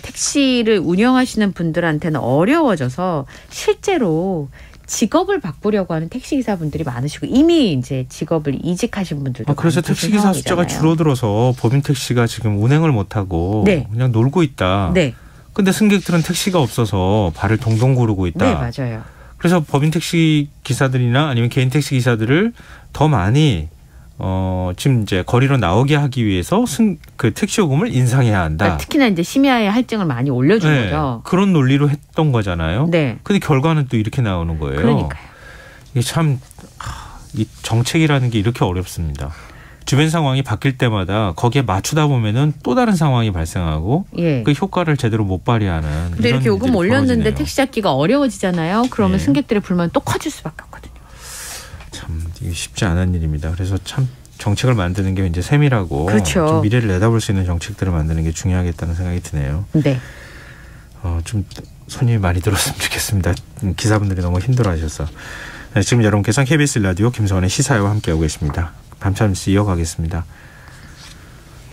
[SPEAKER 12] 택시를 운영하시는 분들한테는 어려워져서 실제로 직업을 바꾸려고 하는 택시기사분들이 많으시고 이미 이제 직업을 이직하신 분들도
[SPEAKER 2] 그래서 택시기사 숫자가 줄어들어서 법인 택시가 지금 운행을 못하고
[SPEAKER 12] 네.
[SPEAKER 2] 그냥 놀고 있다.
[SPEAKER 12] 네.
[SPEAKER 2] 근데 승객들은 택시가 없어서 발을 동동 구르고 있다.
[SPEAKER 12] 네, 맞아요.
[SPEAKER 2] 그래서 법인 택시 기사들이나 아니면 개인 택시 기사들을 더 많이 지금 이제 거리로 나오게 하기 위해서 그 택시 요금을 인상해야 한다.
[SPEAKER 12] 그러니까 특히나 이제 심야에 할증을 많이 올려준
[SPEAKER 2] 네,
[SPEAKER 12] 거죠.
[SPEAKER 2] 그런 논리로 했던 거잖아요.
[SPEAKER 12] 네.
[SPEAKER 2] 근데 결과는 또 이렇게 나오는 거예요.
[SPEAKER 12] 그러니까요.
[SPEAKER 2] 이게 참 이 정책이라는 게 이렇게 어렵습니다. 주변 상황이 바뀔 때마다 거기에 맞추다 보면은 또 다른 상황이 발생하고
[SPEAKER 12] 예.
[SPEAKER 2] 그 효과를 제대로 못 발휘하는.
[SPEAKER 12] 근데 이렇게 요금 올렸는데 택시 잡기가 어려워지잖아요. 그러면
[SPEAKER 2] 네.
[SPEAKER 12] 승객들의 불만은 또 커질 수밖에 없거든요.
[SPEAKER 2] 참 이게 쉽지 않은 일입니다. 그래서 참 정책을 만드는 게 이제 세밀하고
[SPEAKER 12] 그렇죠.
[SPEAKER 2] 좀 미래를 내다볼 수 있는 정책들을 만드는 게 중요하겠다는 생각이 드네요.
[SPEAKER 12] 네.
[SPEAKER 2] 좀 손님이 많이 들었으면 좋겠습니다. 기사분들이 너무 힘들어하셔서. 네, 지금 여러분께서는 KBS 라디오 김성원의 시사회와 함께하고 계십니다. 밤참 뉴스 이어가겠습니다.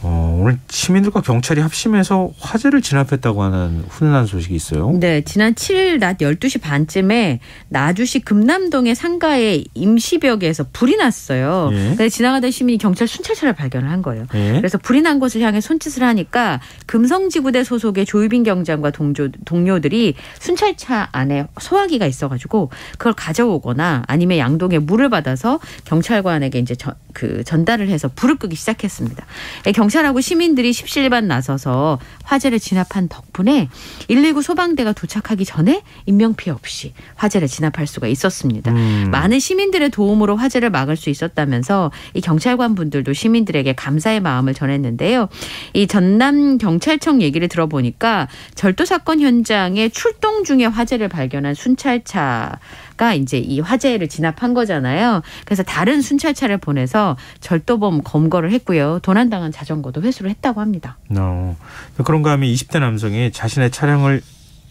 [SPEAKER 2] 오늘 시민들과 경찰이 합심해서 화재를 진압했다고 하는 훈훈한 소식이 있어요.
[SPEAKER 12] 네, 지난 7일 낮 12시 반쯤에 나주시 금남동의 상가의 임시벽에서 불이 났어요.
[SPEAKER 2] 예.
[SPEAKER 12] 그래서 지나가던 시민이 경찰 순찰차를 발견을 한 거예요.
[SPEAKER 2] 예.
[SPEAKER 12] 그래서 불이 난 곳을 향해 손짓을 하니까 금성지구대 소속의 조유빈 경장과 동료들이 순찰차 안에 소화기가 있어가지고 그걸 가져오거나 아니면 양동에 물을 받아서 경찰관에게 이제 전달을 해서 불을 끄기 시작했습니다. 경찰하고 시민들이 십시일반 나서서 화재를 진압한 덕분에 119 소방대가 도착하기 전에 인명피해 없이 화재를 진압할 수가 있었습니다. 많은 시민들의 도움으로 화재를 막을 수 있었다면서 이 경찰관 분들도 시민들에게 감사의 마음을 전했는데요. 이 전남경찰청 얘기를 들어보니까 절도 사건 현장에 출동 중에 화재를 발견한 순찰차가 이제 이 화재를 진압한 거잖아요. 그래서 다른 순찰차를 보내서 절도범 검거를 했고요. 도난당한 자전거도 회수를 했다고 합니다.
[SPEAKER 2] 그런가 하면 20대 남성이 자신의 차량을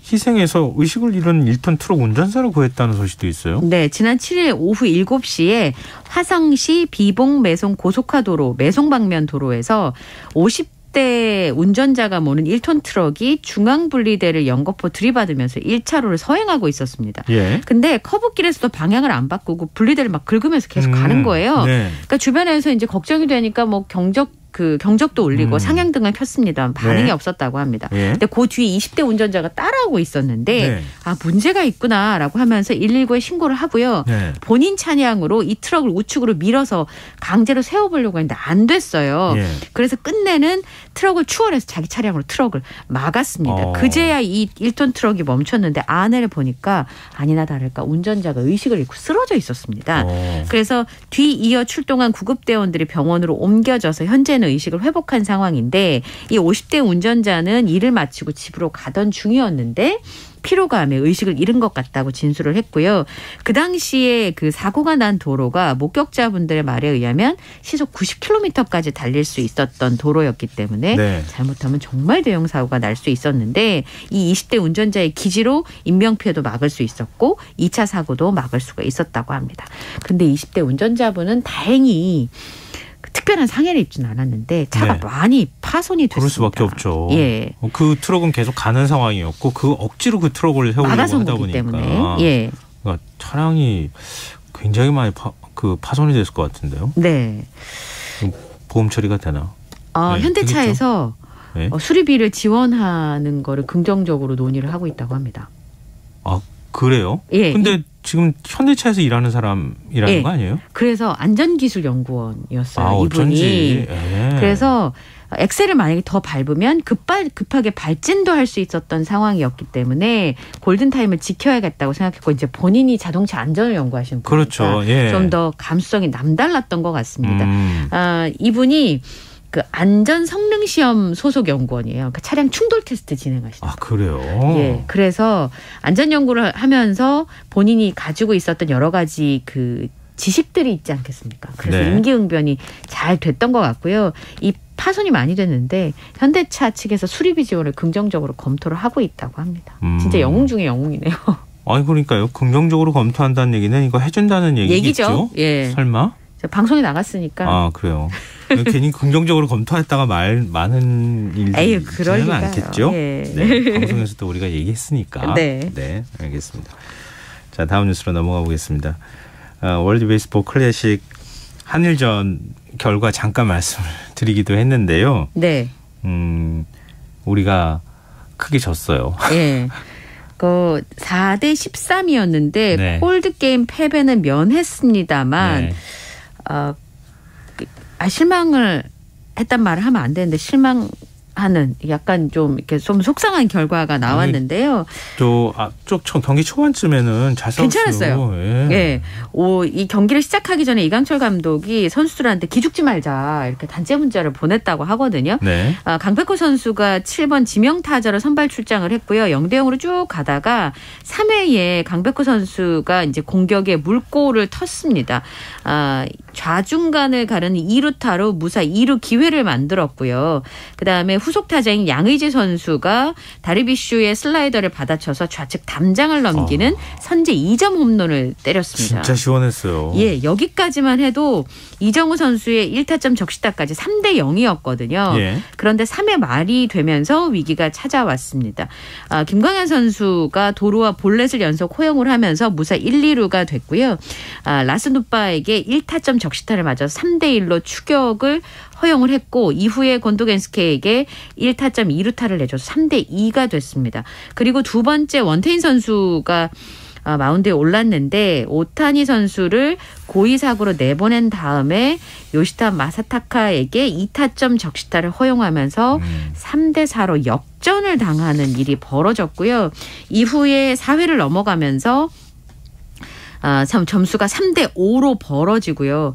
[SPEAKER 2] 희생해서 의식을 잃은 1톤 트럭 운전사를 구했다는 소식도 있어요.
[SPEAKER 12] 네, 지난 7일 오후 7시에 화성시 비봉 매송 고속화도로 매송 방면 도로에서 50대 운전자가 모는 1톤 트럭이 중앙분리대를 연거푸 들이받으면서 1차로를 서행하고 있었습니다.
[SPEAKER 2] 예.
[SPEAKER 12] 근데 커브길에서도 방향을 안 바꾸고 분리대를 막 긁으면서 계속 가는 거예요.
[SPEAKER 2] 네.
[SPEAKER 12] 그러니까 주변에서 이제 걱정이 되니까 뭐 경적도 울리고 상향등을 켰습니다. 반응이
[SPEAKER 2] 네.
[SPEAKER 12] 없었다고 합니다.
[SPEAKER 2] 예.
[SPEAKER 12] 근데 그 뒤에 20대 운전자가 따라오고 있었는데
[SPEAKER 2] 네.
[SPEAKER 12] 문제가 있구나라고 하면서 119에 신고를 하고요.
[SPEAKER 2] 네.
[SPEAKER 12] 본인 차량으로 이 트럭을 우측으로 밀어서 강제로 세워보려고 했는데 안 됐어요.
[SPEAKER 2] 예.
[SPEAKER 12] 그래서 끝내는 트럭을 추월해서 자기 차량으로 트럭을 막았습니다. 그제야 이 1톤 트럭이 멈췄는데 안을 보니까 아니나 다를까 운전자가 의식을 잃고 쓰러져 있었습니다. 그래서 뒤이어 출동한 구급대원들이 병원으로 옮겨져서 현재는 의식을 회복한 상황인데 이 50대 운전자는 일을 마치고 집으로 가던 중이었는데 피로감에 의식을 잃은 것 같다고 진술을 했고요. 그 당시에 그 사고가 난 도로가 목격자분들의 말에 의하면 시속 90km까지 달릴 수 있었던 도로였기 때문에
[SPEAKER 2] 네.
[SPEAKER 12] 잘못하면 정말 대형 사고가 날 수 있었는데 이 20대 운전자의 기지로 인명피해도 막을 수 있었고 2차 사고도 막을 수가 있었다고 합니다. 근데 20대 운전자분은 다행히 특별한 상해를 입지는 않았는데 차가
[SPEAKER 2] 네.
[SPEAKER 12] 많이 파손이 됐습니다.
[SPEAKER 2] 그럴 수밖에 없죠.
[SPEAKER 12] 예.
[SPEAKER 2] 그 트럭은 계속 가는 상황이었고 그 억지로 그 트럭을 세우려고
[SPEAKER 12] 막아선
[SPEAKER 2] 하다
[SPEAKER 12] 거기
[SPEAKER 2] 보니까
[SPEAKER 12] 때문에. 예.
[SPEAKER 2] 그러니까 차량이 굉장히 많이 파손이 됐을 것 같은데요.
[SPEAKER 12] 네.
[SPEAKER 2] 보험 처리가 되나? 네,
[SPEAKER 12] 현대차에서
[SPEAKER 2] 네.
[SPEAKER 12] 수리비를 지원하는 거를 긍정적으로 논의를 하고 있다고 합니다.
[SPEAKER 2] 그래요?
[SPEAKER 12] 예.
[SPEAKER 2] 근데 지금 현대차에서 일하는 사람이라는
[SPEAKER 12] 예.
[SPEAKER 2] 거 아니에요?
[SPEAKER 12] 그래서 안전기술연구원이었어요. 이분이.
[SPEAKER 2] 어쩐지. 예.
[SPEAKER 12] 그래서 엑셀을 만약에 더 밟으면 급하게 발진도 할 수 있었던 상황이었기 때문에 골든타임을 지켜야겠다고 생각했고 이제 본인이 자동차 안전을 연구하시는 분이니까
[SPEAKER 2] 그렇죠. 예.
[SPEAKER 12] 좀 더 감수성이 남달랐던 것 같습니다. 이분이 그 안전 성능 시험 소속 연구원이에요. 그 차량 충돌 테스트 진행하시는.
[SPEAKER 2] 아, 그래요?
[SPEAKER 12] 예. 그래서 안전 연구를 하면서 본인이 가지고 있었던 여러 가지 그 지식들이 있지 않겠습니까? 그래서
[SPEAKER 2] 네.
[SPEAKER 12] 임기응변이 잘 됐던 것 같고요. 이 파손이 많이 됐는데 현대차 측에서 수리비 지원을 긍정적으로 검토를 하고 있다고 합니다. 진짜 영웅 중에 영웅이네요.
[SPEAKER 2] 아니 그러니까요. 긍정적으로 검토한다는 얘기는 이거 해준다는 얘기겠죠?
[SPEAKER 12] 예.
[SPEAKER 2] 설마?
[SPEAKER 12] 방송에 나갔으니까.
[SPEAKER 2] 아, 그래요. 괜히 긍정적으로 검토했다가 많은 일들은 않겠죠?
[SPEAKER 12] 예.
[SPEAKER 2] 네, 방송에서도 우리가 얘기했으니까.
[SPEAKER 12] 네.
[SPEAKER 2] 네, 알겠습니다. 자, 다음 뉴스로 넘어가 보겠습니다. 월드 베이스볼 클래식 한일전 결과 잠깐 말씀을 드리기도 했는데요.
[SPEAKER 12] 네.
[SPEAKER 2] 우리가 크게 졌어요.
[SPEAKER 12] 예. 그 4대 13이었는데
[SPEAKER 2] 네.
[SPEAKER 12] 콜드 게임 패배는 면했습니다만
[SPEAKER 2] 네.
[SPEAKER 12] 실망을 했단 말을 하면 안 되는데 실망하는 약간 좀 이렇게 좀 속상한 결과가 나왔는데요.
[SPEAKER 2] 또 경기 초반쯤에는 잘 싸웠어요.
[SPEAKER 12] 괜찮았어요. 예. 이 경기를 시작하기 전에 이강철 감독이 선수들한테 기죽지 말자 이렇게 단체 문자를 보냈다고 하거든요.
[SPEAKER 2] 네.
[SPEAKER 12] 강백호 선수가 7번 지명타자로 선발 출장을 했고요. 0대0으로 쭉 가다가 3회에 강백호 선수가 이제 공격에 물꼬를 텄습니다. 좌중간을 가르는 2루타로 무사 2루 기회를 만들었고요. 그다음에 후속 타자인 양의지 선수가 다르비슈의 슬라이더를 받아쳐서 좌측 담장을 넘기는 선제 2점 홈런을 때렸습니다.
[SPEAKER 2] 진짜 시원했어요.
[SPEAKER 12] 예, 여기까지만 해도 이정우 선수의 1타점 적시타까지 3대 0이었거든요.
[SPEAKER 2] 예.
[SPEAKER 12] 그런데 3회 말이 되면서 위기가 찾아왔습니다. 김광현 선수가 도루와 볼넷을 연속 허용을 하면서 무사 1, 2루가 됐고요. 라스누빠에게 1타점 적시타를 맞아서 3대 1로 추격을 허용을 했고 이후에 곤도겐스케에게 1타점 2루타를 내줘서 3대 2가 됐습니다. 그리고 두 번째 원태인 선수가 마운드에 올랐는데 오타니 선수를 고의사구로 내보낸 다음에 요시타 마사타카에게 2타점 적시타를 허용하면서 3대 4로 역전을 당하는 일이 벌어졌고요. 이후에 4회를 넘어가면서 점수가 3대 5로 벌어지고요.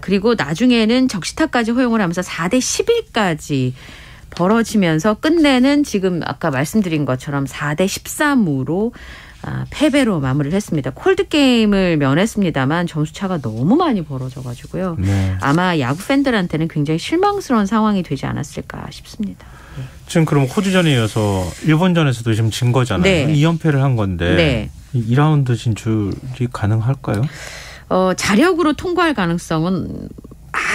[SPEAKER 12] 그리고 나중에는 적시타까지 허용을 하면서 4대 11까지 벌어지면서 끝내는 지금 아까 말씀드린 것처럼 4대 13으로 패배로 마무리를 했습니다. 콜드게임을 면했습니다만 점수차가 너무 많이 벌어져가지고요.
[SPEAKER 2] 네.
[SPEAKER 12] 아마 야구 팬들한테는 굉장히 실망스러운 상황이 되지 않았을까 싶습니다.
[SPEAKER 2] 지금 그럼 호주전에 이어서 일본전에서도 지금 진 거잖아요.
[SPEAKER 12] 네.
[SPEAKER 2] 2연패를 한 건데
[SPEAKER 12] 네.
[SPEAKER 2] 2라운드 진출이 가능할까요?
[SPEAKER 12] 자력으로 통과할 가능성은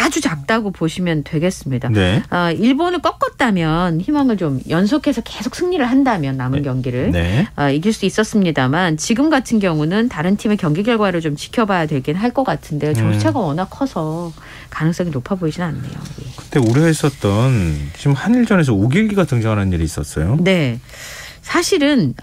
[SPEAKER 12] 아주 작다고 보시면 되겠습니다.
[SPEAKER 2] 네.
[SPEAKER 12] 일본을 꺾었다면 희망을 좀 연속해서 계속 승리를 한다면 남은 경기를
[SPEAKER 2] 네.
[SPEAKER 12] 이길 수 있었습니다만 지금 같은 경우는 다른 팀의 경기 결과를 좀 지켜봐야 되긴 할 것 같은데요. 점수차가 워낙 커서 가능성이 높아 보이진 않네요. 예.
[SPEAKER 2] 그때 우려했었던 지금 한일전에서 우길기가 등장하는 일이 있었어요.
[SPEAKER 12] 네. 사실은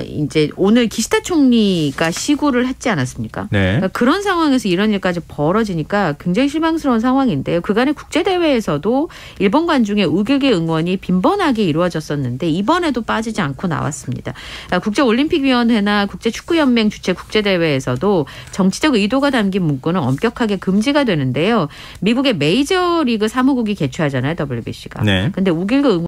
[SPEAKER 12] 이제 오늘 기시다 총리가 시구를 했지 않았습니까?
[SPEAKER 2] 네.
[SPEAKER 12] 그러니까 그런 상황에서 이런 일까지 벌어지니까 굉장히 실망스러운 상황인데요. 그간의 국제대회에서도 일본 관중의 우길기 응원이 빈번하게 이루어졌었는데 이번에도 빠지지 않고 나왔습니다. 국제올림픽위원회나 국제축구연맹 주최 국제대회에서도 정치적 의도가 담긴 문구는 엄격하게 금지가 되는데요. 미국의 메이저리그 사무국이 개최하잖아요. WBC가.
[SPEAKER 2] 네.
[SPEAKER 12] 근데 우길기 응원